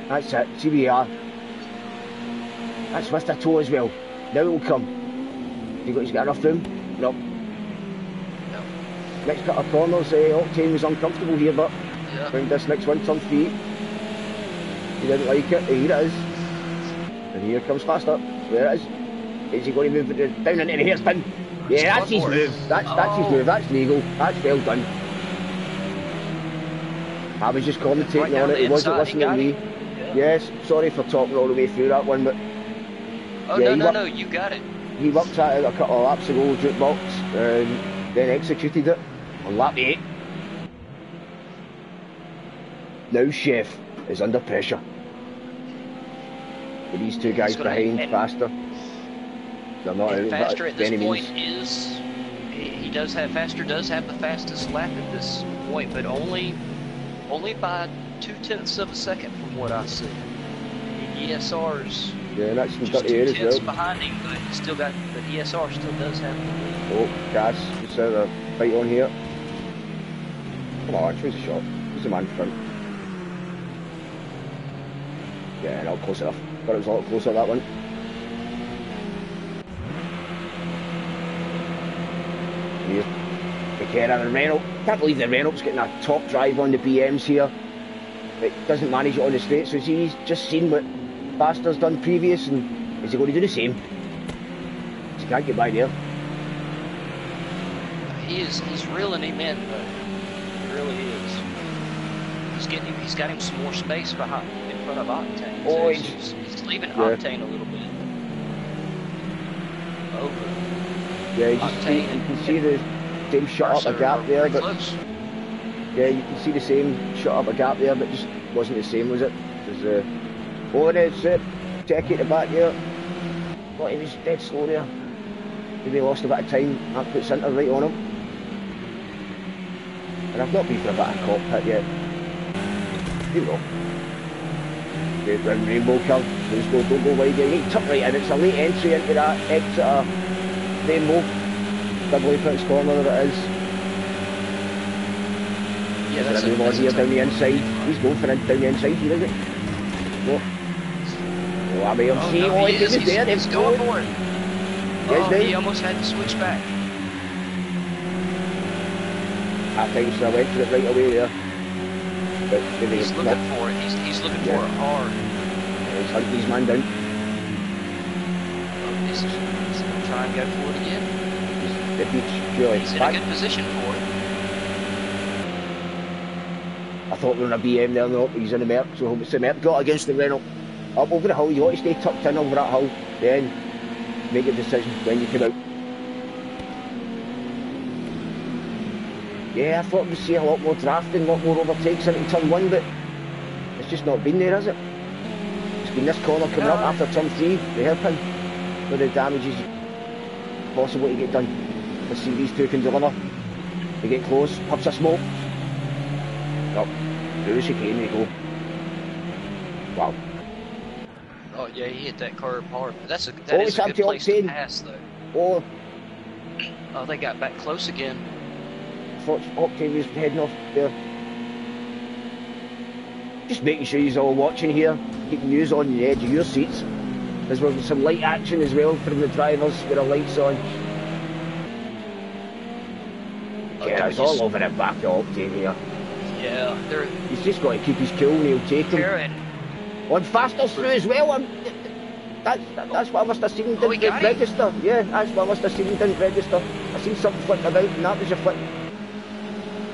A: that's it, see where you are. That's Mr. Toe as well, now it will come. He's got enough room? No. Next cut of corners, Octane was uncomfortable here, but found this next one, turn 3. He didn't like it, here it is. And here comes Faster, there it is. Is he going to move it down into the hairspin? Yeah, that's his move. That's his move. That's legal. That's well done. I was just commentating on it. He wasn't listening to me. Yes, sorry for talking all the way through that one, but
B: no, you got it.
A: He worked at it a couple of laps ago, jukebox, and then executed it on lap 8. Now Chef is under pressure. With these 2 guys behind Faster. They're not out
B: Faster
A: of
B: at this point
A: means.
B: Faster does have the fastest lap at this point, but only by 0.2 of a second from what I see. The ESR's
A: that's in
B: just
A: 38 as well.
B: Behind him, but he's still got the ESR still does have the lead.
A: Oh, Gas, just had a fight on here. Come on, choose a shot. Who's the man in front? Yeah, not close enough. But it was a lot closer that one. Here's McKenna and Reynolds. Can't believe that Reynolds getting a top drive on the BMs here. It doesn't manage it on the straight, so he's just seen what Faster's done previous, and is he going to do the same? He can't get by there.
B: He's reeling him in, but he really is. He's got him some more space in front of Octane.
A: Oh,
B: he's leaving Octane a little bit. over.
A: Yeah, you can see the same shot up a gap there, but
B: close.
A: yeah, you can see the same shot up a gap there, but just wasn't the same, was it? Because oh, it's it. Check it the back there. But he was dead slow there. Maybe lost a bit of time. That put centre right on him. And I've not been for a bit of cockpit yet. Here we go. Great round rainbow curve. Let's go, don't go wide there. You need to tuck right in. It's a late entry into that Exeter rainbow. Double apex corner that it is.
B: Yeah,
A: that's a new one here down the inside. He's going for it down the inside here, isn't he? No. Oh, I mean, I'm seeing he was there.
B: He's going for it.
A: Yes,
B: he almost had to switch back.
A: I think so. I went for it right away there. But
B: he's looking for it. He's looking for it hard.
A: Yeah, he's hunting his man down.
B: He's going to try and go for it again.
A: The beach, purely.
B: He's in a good position for it.
A: I thought we were on a BM there, no, he's in the Merc, so it's the Merc got against the Renault. Up over the hill, you want to stay tucked in over that hill, then make a decision when you come out. Yeah, I thought we'd see a lot more drafting, a lot more overtakes into turn 1, but it's just not been there, has it? It's been this corner coming up after turn 3, the hairpin, where the damage is possible to get done. Let's see if these two can deliver. They get close, puffs of smoke. Up, through the chicane they go. Wow.
B: Oh yeah, he hit that curve hard. That is a good place to pass
A: Oh,
B: though. Oh, they got back close again.
A: I thought Octane was heading off there. Just making sure you're all watching here, keeping you on the edge of your seats. There's some light action as well from the drivers with the lights on. Yeah, it's all over the back of Octane here.
B: Yeah,
A: he's just got to keep his cool and he'll take him. On faster through as well. That's what I must have seen didn't register. Yeah, that's what I must have seen didn't register. I seen something flicking about and that was a flick.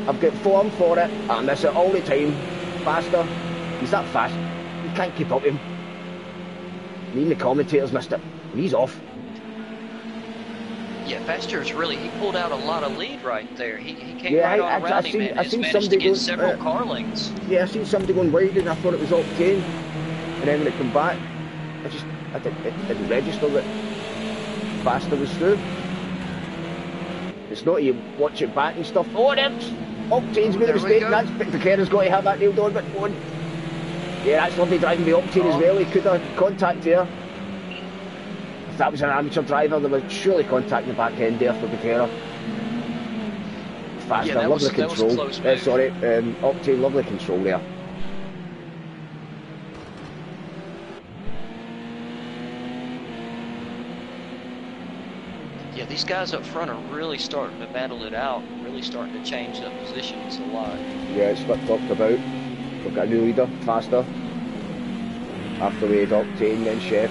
A: I've got form for it. I miss it all the time. Faster. He's that fast. You can't keep up with him. Even the commentators missed it. He's off.
B: Yeah, Faster's really, he pulled out a lot of lead right there. He came
A: right
B: on around him and has managed to get several car lanes. Yeah, I seen somebody going wide and I thought it was Octane. And then when it came back, it didn't register that Faster was through. It's not you watch it back and stuff. Oh, there's Octane's made a mistake. That's Becerra's got to have that nailed on, but on. Yeah, that's lovely driving with Octane as well. He could have contact there. If that was an amateur driver, there was surely contact in the back end there for Becerra. Faster, yeah,
A: lovely control. Sorry, Octane, lovely control there.
B: Yeah, these guys up front are really starting to battle it out, really starting to change their positions a lot.
A: Yeah, it's what talked about. We've got a new leader, Faster. After we had Octane, then Chef.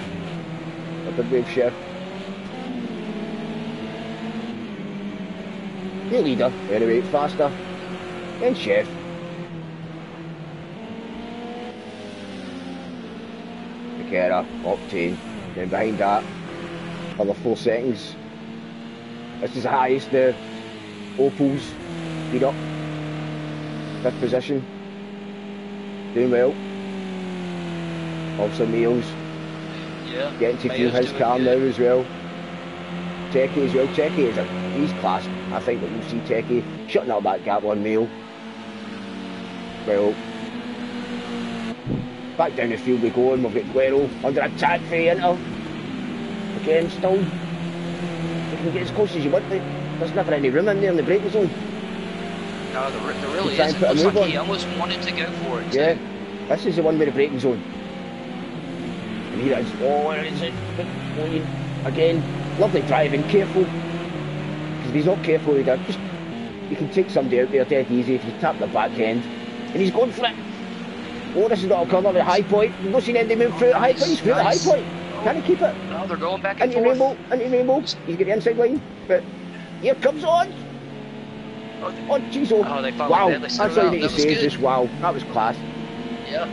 A: A big wave Chef. New leader, anyway, Faster. Then Chef. Becerra, Octane. Then behind that, other 4 seconds. This is the highest the Opals speed up. 5th position. Doing well. Also Niels.
B: Yeah.
A: Getting to feel his car now as well. Techie as well. Techie he's class. I think that we'll see Techie shutting up that gap on Mail. Well, back down the field we go and we've got Guerrero under attack for the Inter. Again, still. You can get as close as you want. There's never any room in there in the braking zone.
B: No, there really isn't. It looks like he almost wanted to go for it too.
A: Yeah, this is the one with the braking zone. And here it is. Oh, where is it? Again, lovely driving, careful. Because if he's not careful, you can take somebody out there dead easy if you tap the back end. And he's going for it. Oh, this is not a corner at high point. You've not seen anybody move through at high point. He's through at high point. Can he keep it?
B: No, they're going back and forth.
A: Into Rainbow. He's got the inside line. But here comes on. Oh, jeez.
B: Oh, they followed
A: wow.
B: that.
A: That's all you need to say. Just wow. That was class.
B: Yeah.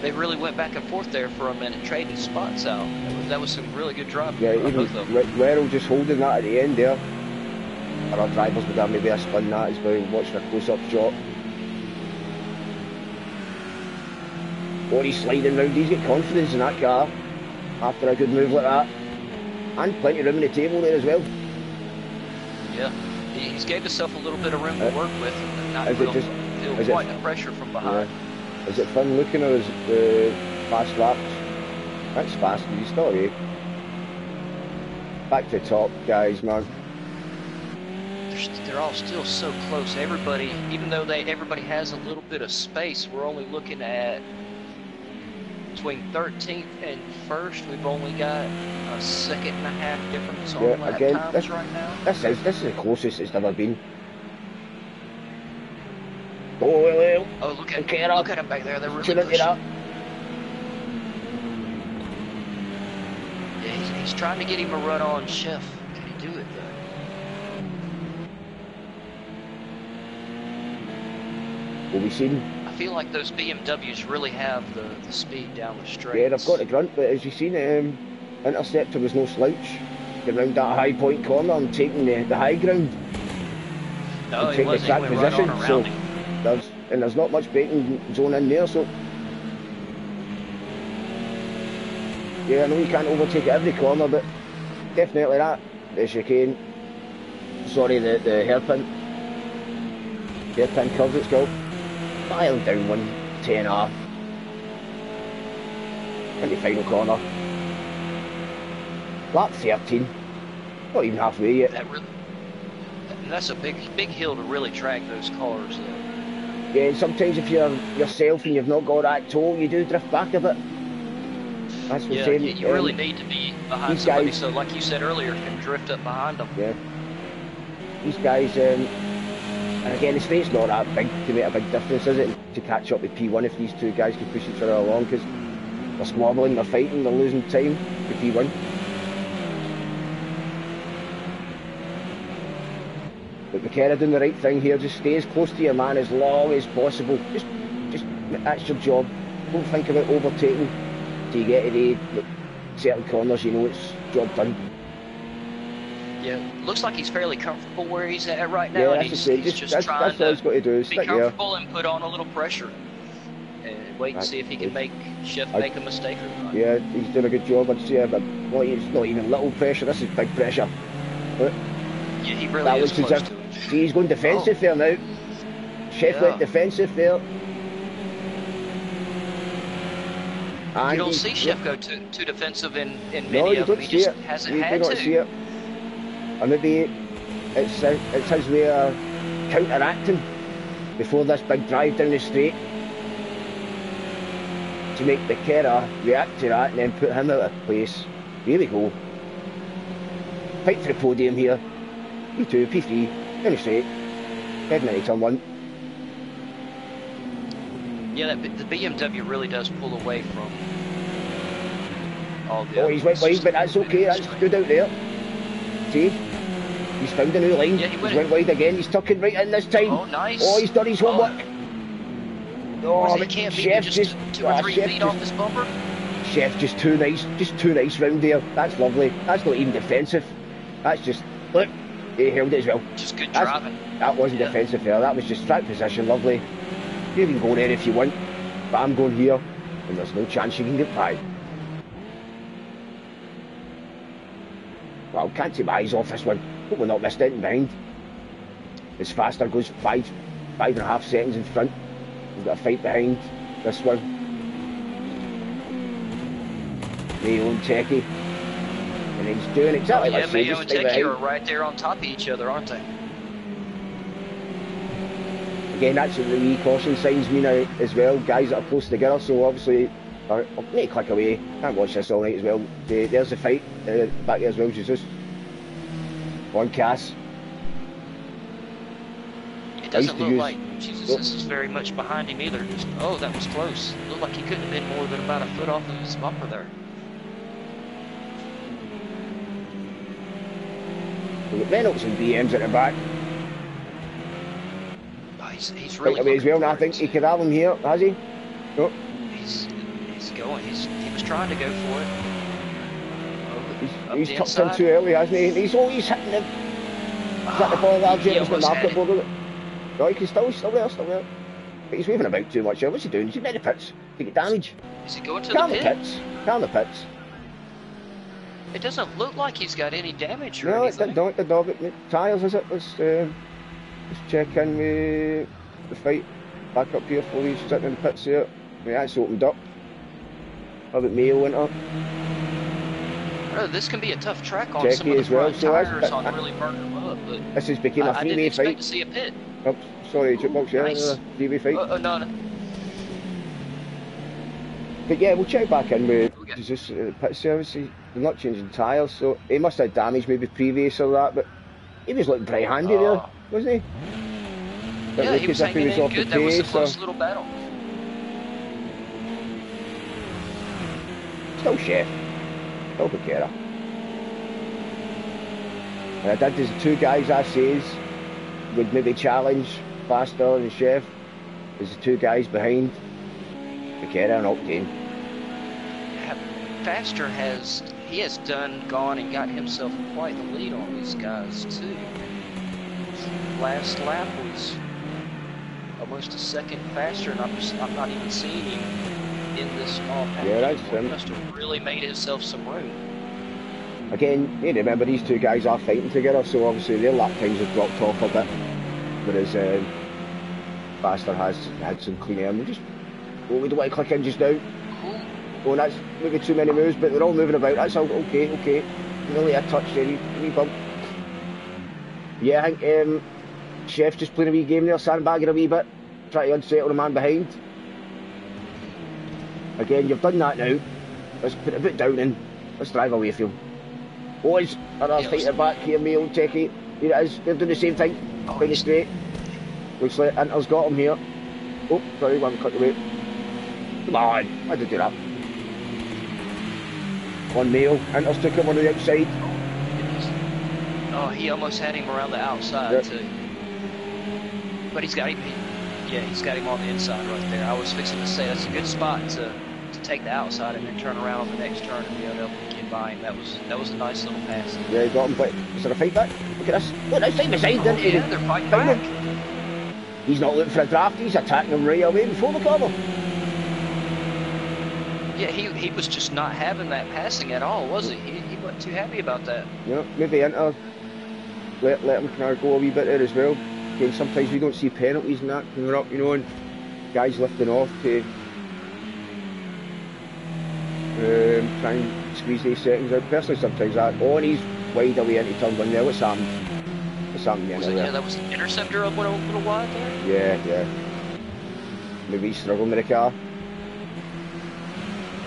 B: they really went back and forth there for a minute, trading spots out. That was some really good driving.
A: Yeah, even Werrell just holding that at the end there. Our drivers would have maybe a spun that as well, watching a close-up shot. Or he's sliding round, he's got confidence in that car after a good move like that. And plenty of room in the table there as well.
B: Yeah, he's gave himself a little bit of room to work with and not feel quite the pressure from behind.
A: Yeah. Is it fun looking or is it the fast laps? That's fast, you still away. Back to the top, guys, man.
B: They're all still so close. Everybody, even though everybody has a little bit of space, we're only looking at between 13th and 1st. We've only got a second and a half difference on lap times right now. This
A: is the closest it's ever been. Oh,
B: look at him back there. They're really pushing. Yeah, he's trying to get him a run on Chef. Can he do it though?
A: Will we see him?
B: I feel like those BMWs really have the speed down the straight.
A: Yeah, they've got the grunt, but as you've seen, Interceptor was no slouch. Getting round that high point corner and taking the high ground.
B: No, he wasn't. He went right on around him.
A: There's not much braking zone in there, so yeah, I know you can't overtake at every corner, but definitely that. The chicane, sorry, the hairpin curve it's called. Mile down 110R. In the final corner. Lap 13. Not even halfway yet.
B: That's a big hill to really track those cars though.
A: Yeah, and sometimes if you're yourself and you've not got that toe, you do drift back a bit. That's the same.
B: You really need to be behind somebody, so like you said earlier, can drift up behind them.
A: Yeah. These guys, and again, the straight's not that big to make a big difference, is it? To catch up with P1 if these two guys can push each other along, because they're squabbling, they're fighting, they're losing time to P1. But McKenna doing the right thing here, just stay as close to your man as long as possible. Just that's your job. Don't think about overtaking till you get to the certain corners, you know it's job done.
B: Yeah, looks like he's fairly comfortable where he's at right now.
A: Yeah,
B: and he's just trying
A: to
B: be comfortable
A: here
B: and put on a little pressure. And wait and see if he can make Chef make a mistake or not.
A: Yeah, he's doing a good job, I'd say, but it's not even little pressure, this is big pressure. But
B: yeah, he really is close to it.
A: See, he's going defensive there now. Chef went defensive there. And
B: you don't see Chef go too defensive in many
A: no, you
B: of them.
A: He
B: just
A: it.
B: hasn't
A: you
B: had
A: do not
B: to.
A: See it. And maybe it's his way of counteracting before this big drive down the straight to make the Kera react to that and then put him out of place. Here we go. Fight for the podium here. P2, P3, down the straight, heading into turn 1.
B: Yeah, the BMW really does pull away from all the
A: he's went wide, but that's okay, that's good out there. See? He's found a new line.
B: Yeah,
A: he's went wide again, he's tucking right in this time.
B: Oh, nice.
A: Oh, he's done his homework.
B: He can't be just 2 or 3 feet off this bumper.
A: Chef just too nice round there. That's lovely. That's not even defensive. That's just, look. He held it as well.
B: Just good driving.
A: That wasn't defensive there, that was just track position, lovely. You can go there if you want, but I'm going here, and there's no chance you can get by. Well, can't take my eyes off this one. Hope we're not missed anything behind. It's faster, goes 5.5 seconds in front. We've got a fight behind this one. Mayo and Techie. And he's doing exactly like
B: Mayo and Techie are right there on top of each other, aren't they?
A: Again, that's what the wee caution signs mean as well. Guys that are close together, so obviously, I'll make a click away. Can't watch this all night as well. There's the fight back there as well, Jesus. On Cass.
B: It doesn't look like Jesus is very much behind him either. That was close. It looked like he couldn't have been more than about a foot off of his bumper there.
A: We've got Reynolds and BMs at the back.
B: He's really
A: away as well, and I think he could have him here, has he? No.
B: going. He was trying to go for it.
A: He's tucked in too early, hasn't he? He's always hitting the. Is that the ball there? James got market board with it. No, he can still there. But he's waving about too much here. What's he doing? Is he in the pits to get damage?
B: Is he going to the pit?
A: Calm the pits.
B: It doesn't look like he's got any damage or
A: no,
B: anything.
A: No, it didn't. Tyres, is it? Let's check in with the fight. Back up here for you, sitting in the pits here. Yeah, it's opened up. How about Mayo went up?
B: Oh, this can be a tough track on
A: Checky
B: some of the front tires
A: on
B: really burn them up. But
A: this is becoming a
B: I
A: freeway
B: didn't expect
A: fight.
B: to see a pit.
A: Oh, sorry, Jukebox, yeah,
B: nice.
A: freeway fight.
B: No.
A: But yeah, we'll check back in with just pit service. They're not changing tyres, so he must have damage maybe previous or that, but he was looking pretty handy there, wasn't he?
B: Yeah, he was hanging in good. That was a close little battle.
A: Still Chef. Still Becerra. And I did, there's two guys I says would maybe challenge Faster and Chef. There's the two guys behind Becerra and Octane.
B: Faster has gone and got himself quite the lead on these guys too. Last lap was almost a second faster, and I'm not even seeing him in this small pack.
A: Yeah, that's him.
B: He must have really made himself some room.
A: Again, you remember these two guys are fighting together, so obviously their lap times have dropped off a bit, whereas Faster has had some clean air. We don't want to click in just now. Oh, that's maybe too many moves, but they're all moving about. That's all okay. Nearly a touch there, wee bump. Yeah, I think Chef just playing a wee game there, sandbagging a wee bit, trying to unsettle the man behind. Again, you've done that now. Let's put a bit down in. Let's drive away from him. Boys, another fighter back here, Mayo, Techie. Here it is. They're doing the same thing. Pretty straight. Looks like Inter's got him here. Oh, sorry, one cut away. Come on, I did do that. One Mayo. Inter's took him on the outside.
B: Oh, he almost had him around the outside too. But he's got him. He's got him on the inside right there. I was fixing to say that's a good spot to take the outside and then turn around on the next turn and be able to get by him. That was a nice little pass.
A: Yeah, he got him. But is there a fight back? Look at this. Look, nice side by side, didn't he?
B: Yeah, they're fighting back.
A: He's not looking for a draft. He's attacking him right away before the corner.
B: Yeah, he was just not having that passing at all, was he? He wasn't too happy about that.
A: Yeah, maybe Inter let him kind of go a wee bit there as well. Again, sometimes we don't see penalties and that coming up, and guys lifting off to try and squeeze these seconds out. Personally, sometimes and he's wide away into turn one there. What's happened?
B: Yeah, that was the interceptor up a little wide there?
A: Yeah. Maybe he's struggling with the car.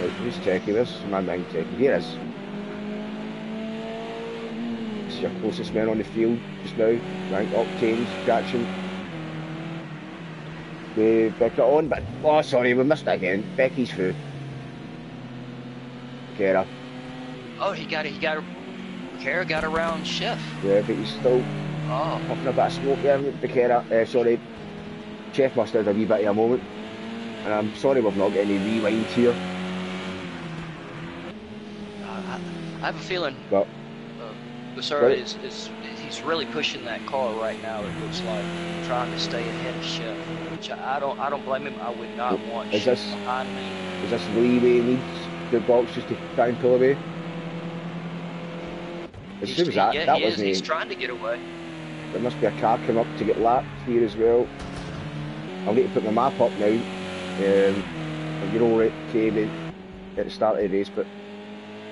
A: Right, who's Techie? Where's my man Techie? Here it is. It's your closest man on the field just now. Right, Octane's catching. We Becca on, but sorry, we missed that again. Becky's through. Becerra.
B: Oh, Becerra got around Chef.
A: Yeah, but he's still puffing a bit of smoke there. Becerra, sorry. Chef must have had a wee bit of a moment. And I'm sorry we've not got any rewind here.
B: I have a feeling Becerra he's really pushing that car right now. It looks like trying to stay ahead of Chef, which I don't blame him. I would not want Chef behind me.
A: Is this leeway needs the box just to try and pull away? As soon as that wasn't
B: he's trying to get away.
A: There must be a car coming up to get lapped here as well. I'll need to put my map up now. You're all right, came at the start of the race, but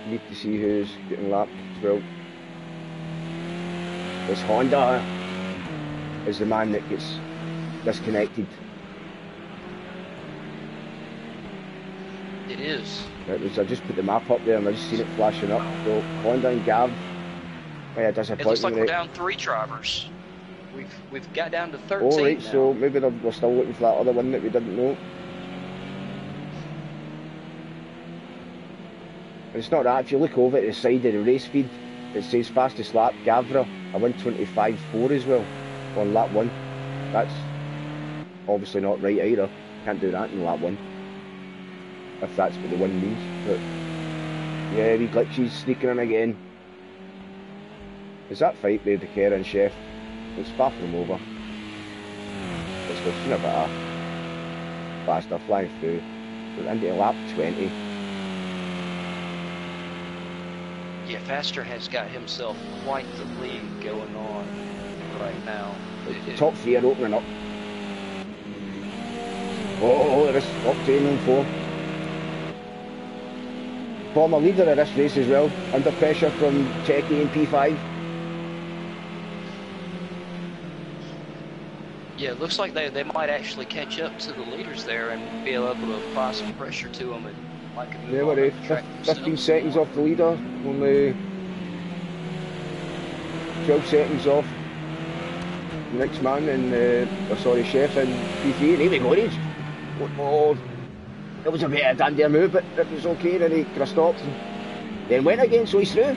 A: need to see who's getting lapped as well. This Honda is the man that gets disconnected.
B: It is.
A: I just put the map up there and I just seen it flashing up. So Honda and Gav. Yeah, disappointing.
B: It looks like we're down 3 drivers. We've got down to 13
A: Oh right,
B: now.
A: so maybe we're still looking for that other one that we didn't know. And it's not that. If you look over at the side of the race feed, it says fastest lap Gavra, a 1:25.4 as well on lap 1. That's obviously not right either. Can't do that in lap 1. if that's what the win means. But yeah, wee glitches sneaking in again. Is that fight there, Becerra and Chef? It's far from over. It's we've seen a bit of faster flying through. We're into lap 20.
B: Yeah, Faster has got himself quite the lead going on right now.
A: The top three are opening up. Oh, there is Octane on 4. Former leader of this race as well, under pressure from Techie in P5.
B: Yeah, it looks like they might actually catch up to the leaders there and be able to apply some pressure to them and like move
A: Yeah,
B: on
A: we're
B: up the track
A: 15 seconds off the leader, only 12 seconds off the next man, and Chef in P3, and here we go, oh, that was a bit of a dandy move, but it was okay, then he could have stopped, and then went again, so he's through.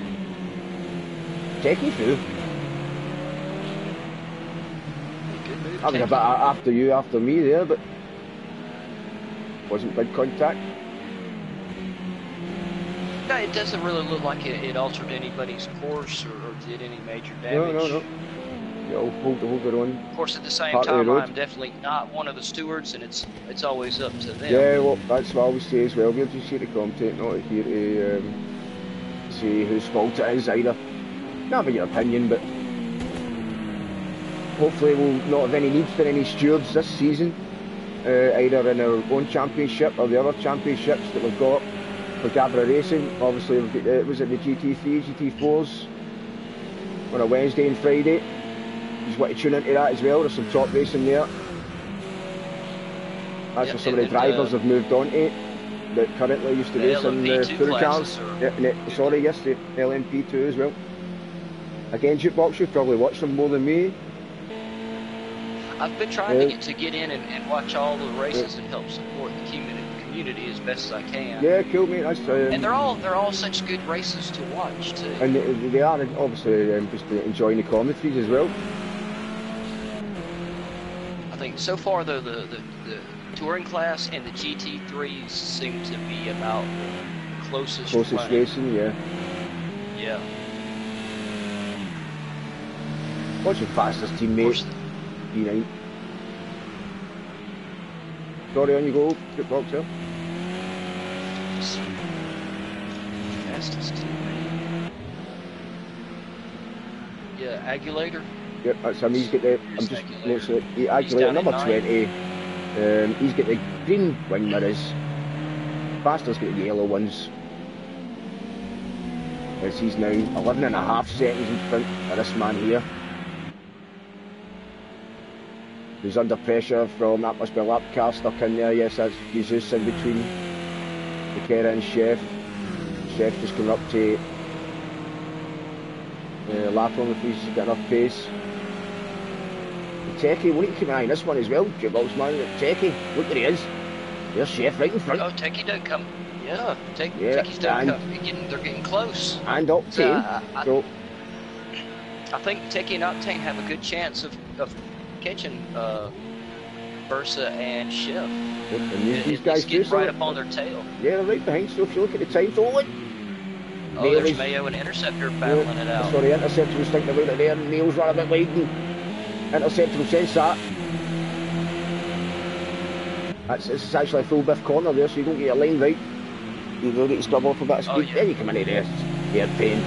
A: Techie through.
B: Good move,
A: That was a bit after you, after me there, but wasn't big contact.
B: No, it doesn't really look like it altered anybody's course or did any major damage.
A: No. Yeah, hold their own.
B: Of course, at the same time, I'm definitely not one of the stewards, and it's always up to them.
A: Yeah, well, that's what I always say as well. We're just here to commentate, not here to say whose fault it is either. Not having your opinion, but hopefully we'll not have any need for any stewards this season, either in our own championship or the other championships that we've got. For Gavra Racing, obviously we've got, was it the GT3s, GT4s on a Wednesday and Friday. You just want to tune into that as well, there's some top racing there. That's where some of the drivers have moved on to, that currently used to race in the Tour cars. The LMP2 as well. Again, Jukebox, you've probably watched them more than me.
B: I've been trying to get in and watch all the races and help support the community as best as I can.
A: Yeah, cool, mate. That's,
B: and they're all such good races to watch too.
A: And they are obviously just enjoying the commentaries as well.
B: I think so far though the touring class and the GT3s seem to be about the closest
A: racing, yeah.
B: Yeah.
A: What's your fastest teammate? P9. Sorry, on you go, Jukebox here.
B: Fastest teammate. Yeah, Agulator.
A: Yep, that's him. He's got the. I'm just noticing it. Agulator number 20. He's got the green wing mirrors. Faster's got the yellow ones. As he's now 11.5 seconds in front of this man here. Who's under pressure from, that must be a lap car stuck in there. Yes, that's Jesus in between Becerra and Chef. Chef just coming up to lap on if he's got enough pace. Techie, we need to keep an eye on this one as well. Jukebox man, Techie, look where he is. There's Chef right in front.
B: Oh, Techie don't come. Yeah, Techie's don't come. They're getting close.
A: And Octane.
B: I think Techie and Octane have a good chance of catching Versa and Chef.
A: And these guys
B: getting right up on their tail.
A: Yeah, they're right behind. So if you look at the time,
B: there's Mayo and Interceptor battling it out.
A: Sorry, Interceptor was thinking about it there, and Neil's run a bit wide, and Interceptor will sense that. It's actually a full biff corner there, so you don't get your line right. You will get to scrub off a bit of speed. Then you come into there, hairpin.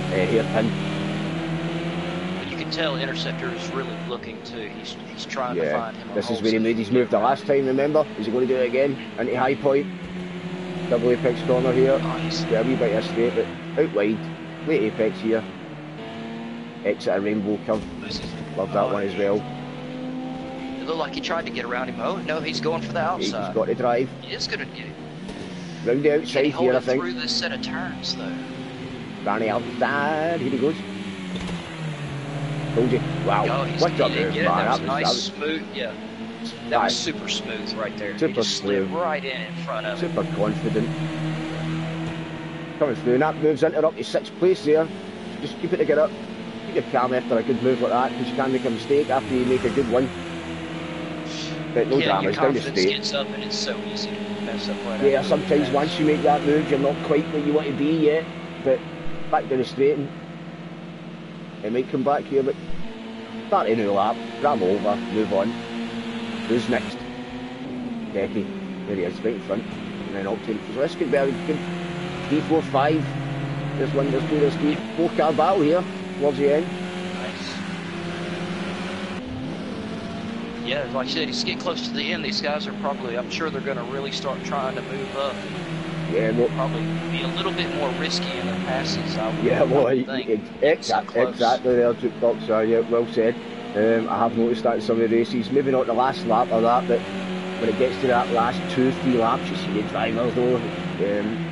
B: You can tell Interceptor is really looking too. He's trying to find him.
A: This is where he made his move the last time, remember? Is he going to do it again? Into high point. Double apex corner here.
B: Nice.
A: Yeah, a wee bit of straight, but out wide. Late apex here. Exit a rainbow curve. Love that one as well.
B: It looked like he tried to get around him. Oh no, he's going for the outside.
A: He's got to drive.
B: He is going to get it.
A: Round the outside here, I think.
B: Through this set of turns though.
A: Barney outside. Here he goes. Told you. Wow.
B: Oh,
A: what a move, man.
B: That was nice, smooth. Yeah. That was super smooth right there.
A: Super smooth.
B: Right in front of him.
A: Super confident. Coming through, and that moves into up to 6th place there. Just keep it together. Keep your calm after a good move like that, because you can't make a mistake after you make a good one. but no
B: Yeah,
A: drama,
B: your
A: it's down the
B: confidence
A: straight.
B: gets up and it's so easy to mess up right
A: Yeah,
B: after
A: sometimes
B: that.
A: once you make that move, you're not quite where you want to be yet, but back down the straight, and it might come back here, but start a new lap, grab over, move on. Who's next? Becky. There he is, right in front. And then Octane. So this could be a good 3, 4, 5. There's 1, there's 2, there's 3, 4 car battle here towards the end.
B: Nice. Yeah, like I said, he's getting close to the end. These guys are probably, I'm sure they're going to really start trying to move up.
A: Yeah, well,
B: Probably be a little bit more risky in their passes, I would,
A: yeah, well,
B: I would think.
A: exactly there, Jukebox. Yeah, well said. I have noticed that in some of the races, maybe not the last lap of that, but when it gets to that last 2, 3 laps, you see the drivers though,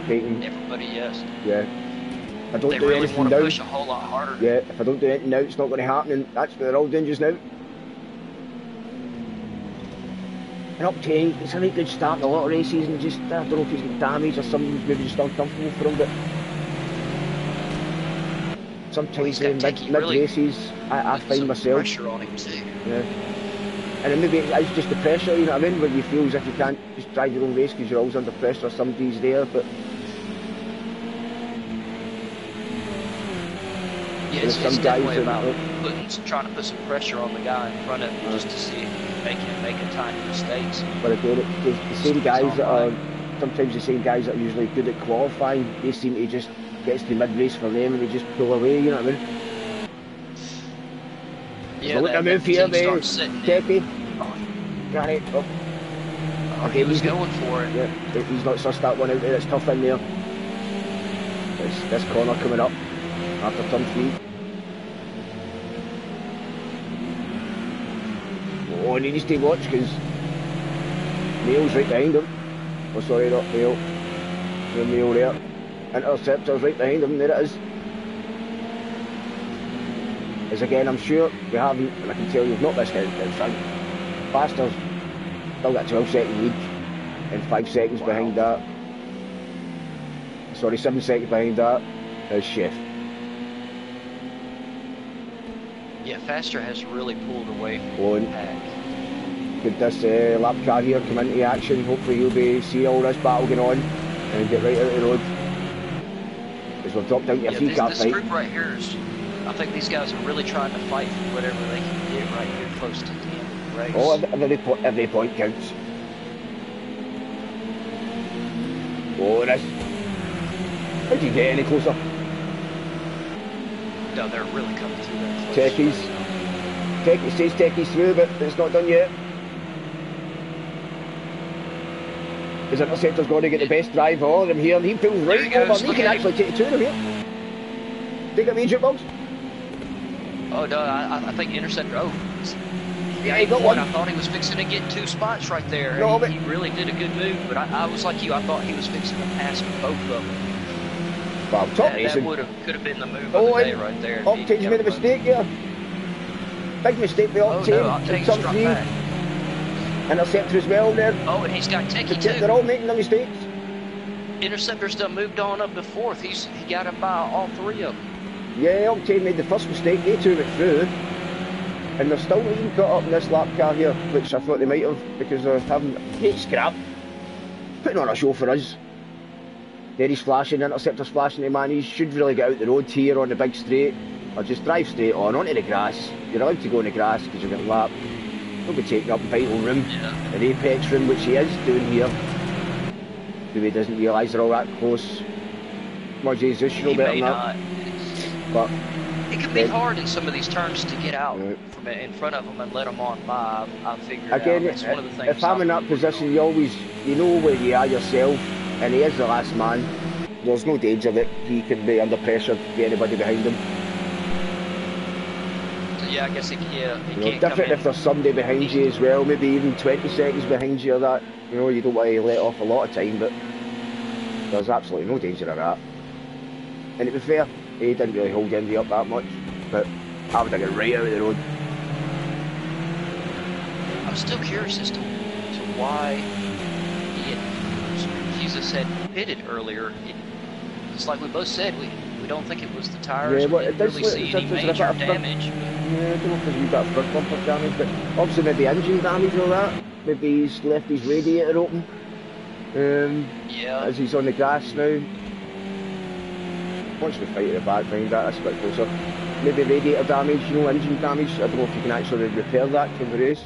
A: making.
B: Everybody, yes.
A: Yeah. If I don't
B: They
A: do
B: really
A: anything
B: want to
A: now,
B: push a whole lot harder.
A: yeah, if I don't do anything now, it's not going to happen, and that's what they're all doing just now. And Octane, it's a really good start in a lot of races, and just, I don't know if he's got damage or something's maybe just uncomfortable for him, but sometimes in mid races, I find myself.
B: Pressure on him too.
A: Yeah. And then maybe it's just the pressure, you know what I mean, where you feel as if you can't just drive your own race because you're always under pressure, somebody's there, but.
B: Yeah, it's definitely about trying to put some pressure on the guy in front of him just to see if he can make a tiny mistakes.
A: But again, it's the same guys that are, sometimes the same guys that are usually good at qualifying, they seem to just get to the mid-race for them and they just pull away, you know what I mean?
B: Yeah,
A: so look at move here, mate. Teppy. Got it. Oh.
B: Okay, he was going for it.
A: Yeah, he's not sussed that one out there, it's tough in there. This corner coming up after turn 3. Oh, he needs to watch because Neil's right behind him. Oh, sorry, not Neil. There's Neil there. Interceptor's right behind him, there it is. As again, I'm sure we haven't, and I can tell you've not missed out in front. Faster's still got 12-second lead and 5 seconds behind that. Sorry, 7 seconds behind that is Chef.
B: Yeah, Faster has really pulled away from the pack.
A: Could this lap car here come into action? Hopefully you'll be see all this battle going on and get right out of the road. Because we've dropped down to a 3-car fight.
B: This group right here is, I think these guys are really trying to fight for whatever they can get right here close to the end of the race.
A: Oh, every point counts. Oh, this. How do you get any closer?
B: No, they're really coming through that close.
A: Techies. It says Techies through, but it's not done yet. His Interceptor's got to get the best drive of all of them here, and he pulls right over. He can actually take 2 of them here. Take a major box.
B: Oh, no, I think Interceptor. Oh,
A: yeah, he got one.
B: I thought he was fixing to get 2 spots right there.
A: No, but
B: he really did a good move, but I was like you. I thought he was fixing to pass both of them.
A: Well, top racing.
B: That could have been the move of the day right there.
A: Octane's made a mistake here. Big mistake for Octane.
B: Oh, no, Octane's struck back.
A: Interceptor as well there.
B: Oh, and he's got Techie too.
A: They're all making the mistakes.
B: Interceptor's done moved on up to 4th. He got him by all 3 of them.
A: Yeah, Octane made the first mistake. They 2 went through. And they're still not even caught up in this lap car here, which I thought they might have, because they're having great scrap. Putting on a show for us. There he's flashing, Interceptor's flashing the man. He should really get out the road here on the big straight, or just drive straight on onto the grass. You're allowed to go on the grass because you're getting lapped. Don't be taking up vital room, an apex room, which he is doing here. Maybe he doesn't realise they're all that close. More Jesus, you know better than that. But
B: it can be hard in some of these turns to get out from in front of them and let them on by. I figure
A: again,
B: out. It's one of the things
A: if I'm in that position, you know where you are yourself, and he is the last man. There's no danger that he can be under pressure to get anybody behind him.
B: So yeah, I guess he can't.
A: Different if there's somebody behind you as well, maybe even 20 seconds behind you or that. You know, you don't want to let off a lot of time, but there's absolutely no danger of that. And to be fair, he didn't really hold Indy up that much, but I would have got right out of the road.
B: I'm still curious as to why Jesus had pitted earlier. It's like we both said, we don't think it was the tires.
A: Yeah, well,
B: we didn't really see any major damage.
A: Yeah, I don't know if there's a wee bit of front bumper damage, but obviously maybe engine damage or that. maybe he's left his radiator open.
B: Yeah.
A: As he's on the grass now. Once we fight at the back behind that, that's a bit closer. Maybe radiator damage, you know, engine damage. I don't know if you can actually repair that from the race.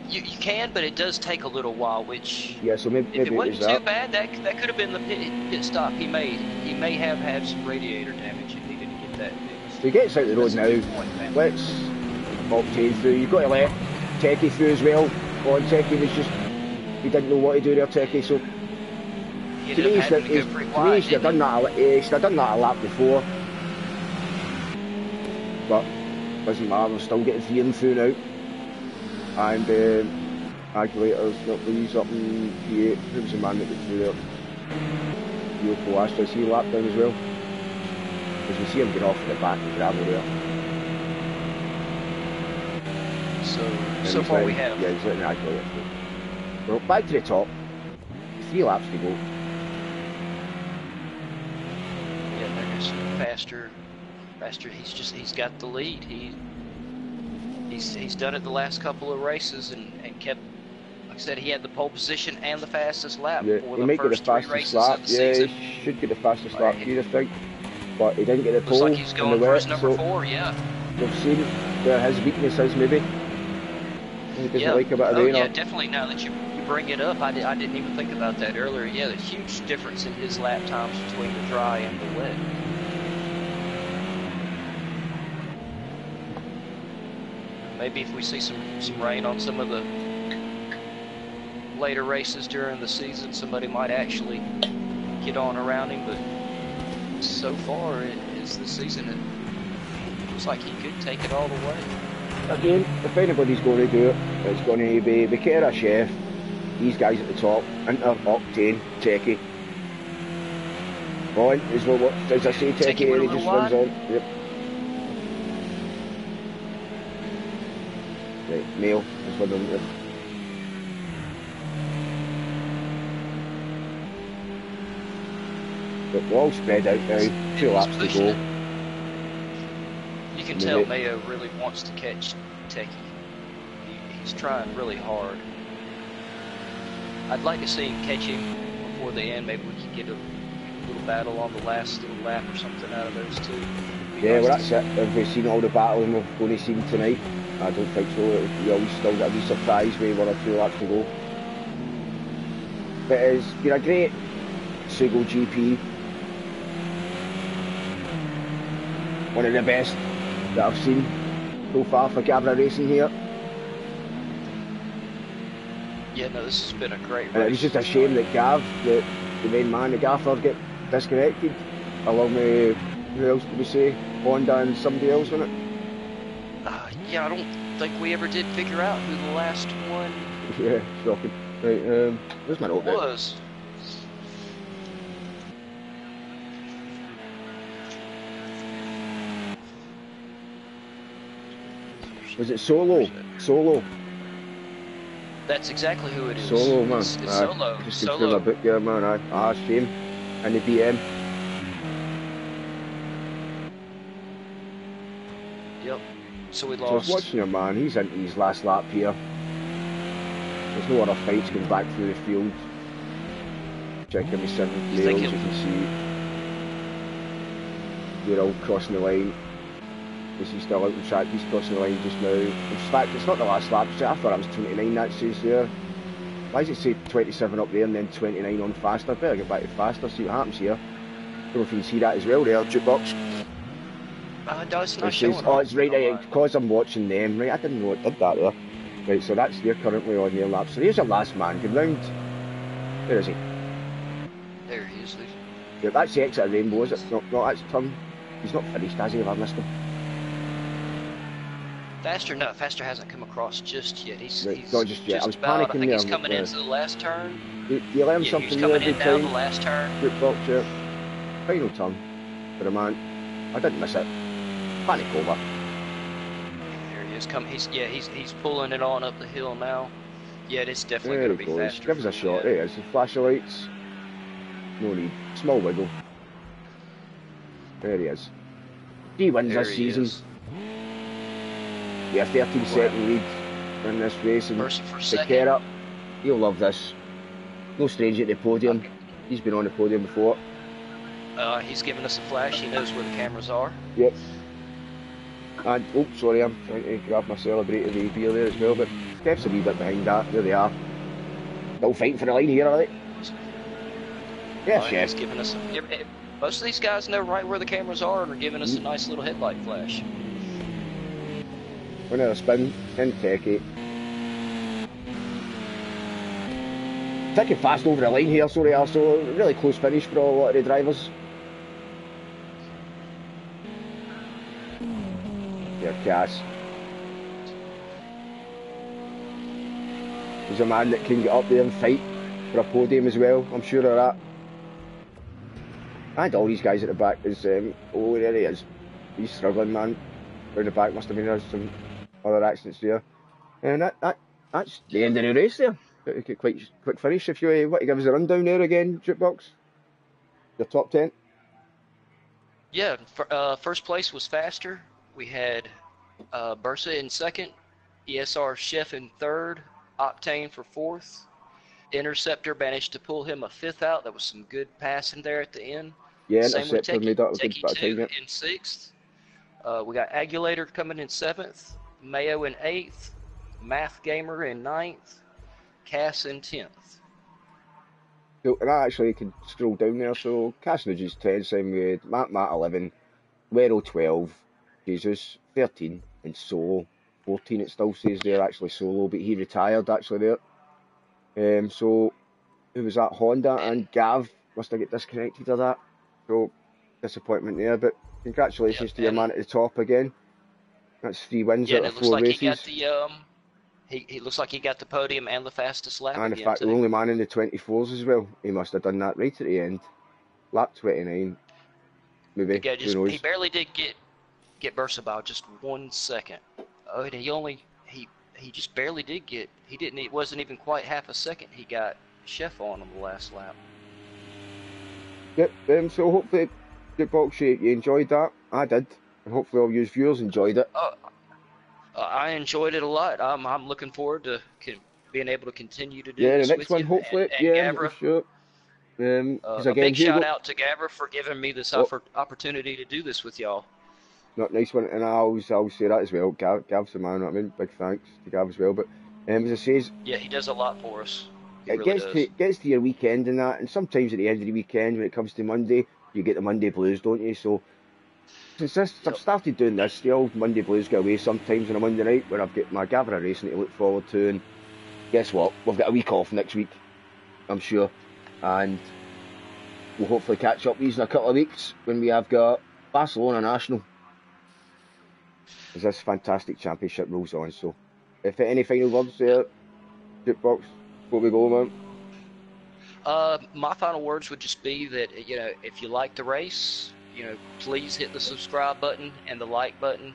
B: You can, but it does take a little while, which...
A: Yeah, so maybe
B: if it wasn't
A: was that.
B: too bad, that could have been the pit stop. He may have had some radiator damage if he didn't get that fixed.
A: So he gets out the road now. Let's Octane through. You've got to let Techie through as well. On Techie was just... He didn't know what to do there, Techie, so...
B: He ended up having to go pretty wide,
A: he should have done that a lap before. But doesn't matter, we're still getting three and through now. And Aguilator's not Louise up in P8. Who was the man that got through there? Yoko Astra, he lapped down as well. Because we see him get off at the back and gravel there.
B: So far we have.
A: Yeah, he's letting Aguilator through. Well, back to the top. 3 laps to go.
B: Yeah, there's faster. He's got the lead. He's done it the last couple of races and kept, like I said, he had the pole position and the fastest lap for the first 3 races of the season.
A: He should get the fastest lap here, I think. But he didn't get the pole.
B: Looks like he's going for his number 4, yeah.
A: We've seen where his weakness is, maybe. He doesn't like a bit of rain.
B: Yeah, definitely. Now that you bring it up, I didn't even think about that earlier. Yeah, the huge difference in his lap times between the dry and the wet. Maybe if we see some rain on some of the later races during the season, somebody might actually get on around him. But so far, it's the season. It looks like he could take it all the way.
A: Again, if anybody's going to do it, it's going to be Becerra, Chef, these guys at the top, Inter, Octane, Techie. On, as I say, Techie, and he just runs on. Yep. Right, Mail is one of them. But we're all spread out now, 2 laps to go.
B: You can tell Mayo really wants to catch Techie. He's trying really hard. I'd like to see him catch him before the end. Maybe we could get a little battle on the last little lap or something out of those two.
A: Yeah, well that's it. Have we seen all the battling we're going to see tonight? I don't think so. We always still get a wee surprise with 1 or 2 laps to go. But it's been a great Sugo GP. One of the best that I've seen so far for Gavra Racing here.
B: Yeah, no, this has been a great race.
A: And it was just a shame that Gav, the main man, the Gaffer, get disconnected. Along with, who else did we say? Honda and somebody else, wasn't it?
B: Yeah, I don't think we ever did figure out who the last one
A: Yeah, shocking. Right, where's my notebook?
B: was.
A: Was it Solo? Solo.
B: That's exactly who it is.
A: Solo, man.
B: It's Solo.
A: Just
B: Solo.
A: my book there, man. Shame. And the BM.
B: Yep. So we
A: So I was
B: lost.
A: watching your man, he's into his last lap here. There's no other fights going back through the field. Checking my 7th nails, you can see. We're all crossing the line. Is he still out the track? He's crossing the line just now. In fact, it's not the last lap. I thought it was 29 that says there. Why does it say 27 up there and then 29 on faster? Better get back to faster, see what happens here. Don't know if you can see that as well there, jukebox.
B: No, it's not
A: It
B: showing.
A: says, oh, it's right, because I'm watching them. Right, I didn't know it did that there. Right, so that's they're currently on their lap. So there's your last man going round. Where is he?
B: There he is.
A: Yeah, that's the exit of Rainbow, is it? No, that's turn. He's not finished, has he? Have I missed him?
B: Faster hasn't come across just yet. He's
A: not just yet. I was
B: about,
A: panicking
B: I think he's
A: there,
B: coming into the last turn.
A: You learn something
B: he's
A: new
B: coming
A: every
B: in
A: time.
B: down the last turn.
A: Jukebox, yeah. Final turn for a man. I didn't miss it. Panic over.
B: There he is. He's pulling it on up the hill now. Yeah, it's definitely going to be faster.
A: Give us a shot. There it is. The flash of lights. No need. Small wiggle. There he is. He wins this season. Yeah, 13-second lead. in this race, and
B: Mercy for
A: the
B: second.
A: Kerr, he'll love this. No stranger to the podium. He's been on the podium before.
B: He's giving us a flash. He knows where the cameras are.
A: Yep. And, oh, sorry, I'm trying to grab my celebratory beer there as well, but Kev's a wee bit behind that. There they are. Still fighting for the line here, are they? Yeah, Chef.
B: He's giving us most of these guys know right where the cameras are and are giving us a nice little headlight flash.
A: Another spin in techie. Ticking fast over the line here, sorry, so really close finish for a lot of the drivers. There, Cass. He's a man that can get up there and fight for a podium as well, I'm sure of that. And all these guys at the back is, oh, there he is. He's struggling, man. Down the back must have been some other accidents there. And that's the end of the race there. Quite quick finish. If you want to give us a rundown there again, Jukebox? Your top 10?
B: Yeah, first place was faster. We had Bursa in second, ESR Chef in third, Octane for fourth. Interceptor managed to pull him a fifth out. That was some good passing there at the end.
A: Yeah,
B: Same with
A: Interceptor made that a good
B: Techie
A: bit of time.
B: 2 in sixth. We got Agulator coming in seventh, Mayo in eighth, Math Gamer in ninth, Cass in 10th.
A: So, and I actually can scroll down there. So Casnage's 10, same with Matt 11, Wero 12, Jesus 13, and Solo 14. It still says there actually Solo, but he retired actually there. So who was that? Honda and Gav must have got disconnected of that. So disappointment there, but congratulations to your man at the top again. That's 3 wins out of 4 races.
B: He got the he looks like he got the podium and the fastest lap.
A: And in fact, the only man in the 24s as well. He must have done that right at the end. Lap 29, maybe. Who knows?
B: He barely did get Bursa by just 1 second. Oh, and he just barely did get. It wasn't even quite half a second. He got Chef on the last lap.
A: Yep. So hopefully, Jukebox, you enjoyed that. I did, and hopefully all you viewers enjoyed it.
B: I enjoyed it a lot. I'm looking forward to being able to continue to do
A: this.
B: this
A: Yeah, the next one, hopefully.
B: And
A: Gavra, sure.
B: A big shout out to Gavra for giving me this opportunity to do this with y'all.
A: Not nice one, and I always say that as well. Gav's the man, you know what I mean? Big thanks to Gav as well. But as I say,
B: yeah, he does a lot for us.
A: It gets to your weekend and that, and sometimes at the end of the weekend, when it comes to Monday, you get the Monday blues, don't you? So since I've started doing this, the old Monday blues go away sometimes on a Monday night, where I've got my Gavra Racing to look forward to, and guess what? We've got a week off next week, I'm sure, and we'll hopefully catch up with these in a couple of weeks when we have got Barcelona National, as this fantastic championship rolls on. So, if any final words there, Jukebox, before we go, man?
B: My final words would just be that, if you like the race, please hit the subscribe button and the like button,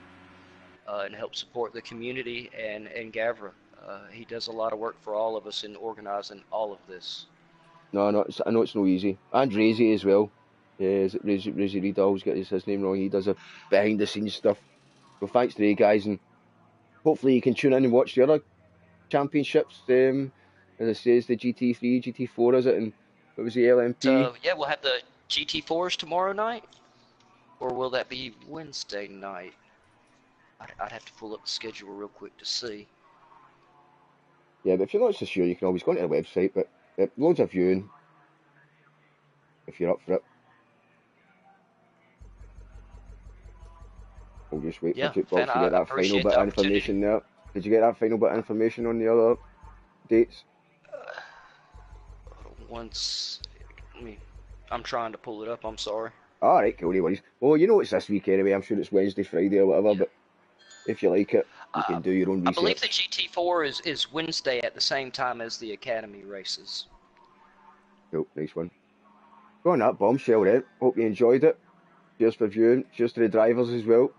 B: and help support the community and Gavra. He does a lot of work for all of us in organizing all of this. No,
A: I know it's no easy. And Razy as well. Yeah, is it Razy Reed? I always get his name wrong. He does a behind the scenes stuff. So thanks to you guys, and hopefully you can tune in and watch the other championships. As I say, it's the GT3, GT4, is it? And what was the LMP?
B: So yeah, we'll have the GT4s tomorrow night, or will that be Wednesday night? I'd have to pull up the schedule real quick to see.
A: Yeah, but if you're not so sure, you can always go onto the website. But loads of viewing if you're up for it. We'll just wait for Jukebox to get that final bit of information there. Did you get that final bit of information on the other dates?
B: I'm trying to pull it up. I'm sorry.
A: Alright, cool, no worries. Well, it's this week anyway. I'm sure it's Wednesday, Friday, or whatever. Yeah. But if you like it, you can do your own research.
B: I believe the GT4 is Wednesday at the same time as the Academy races.
A: Cool, nice one. Go on that bombshell then. Hope you enjoyed it. Cheers for viewing. Cheers to the drivers as well.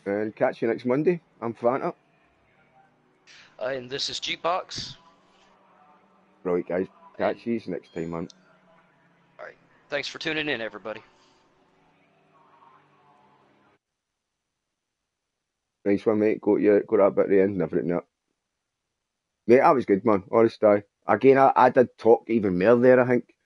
A: And catch you next Monday. I'm Fanta.
B: And this is Jukebox.
A: Right, guys. Catch you next time, man.
B: Alright. Thanks for tuning in, everybody.
A: Nice one, mate. Got that bit at the end and everything. Mate, that was good, man. Honest, again, I did talk even more there, I think.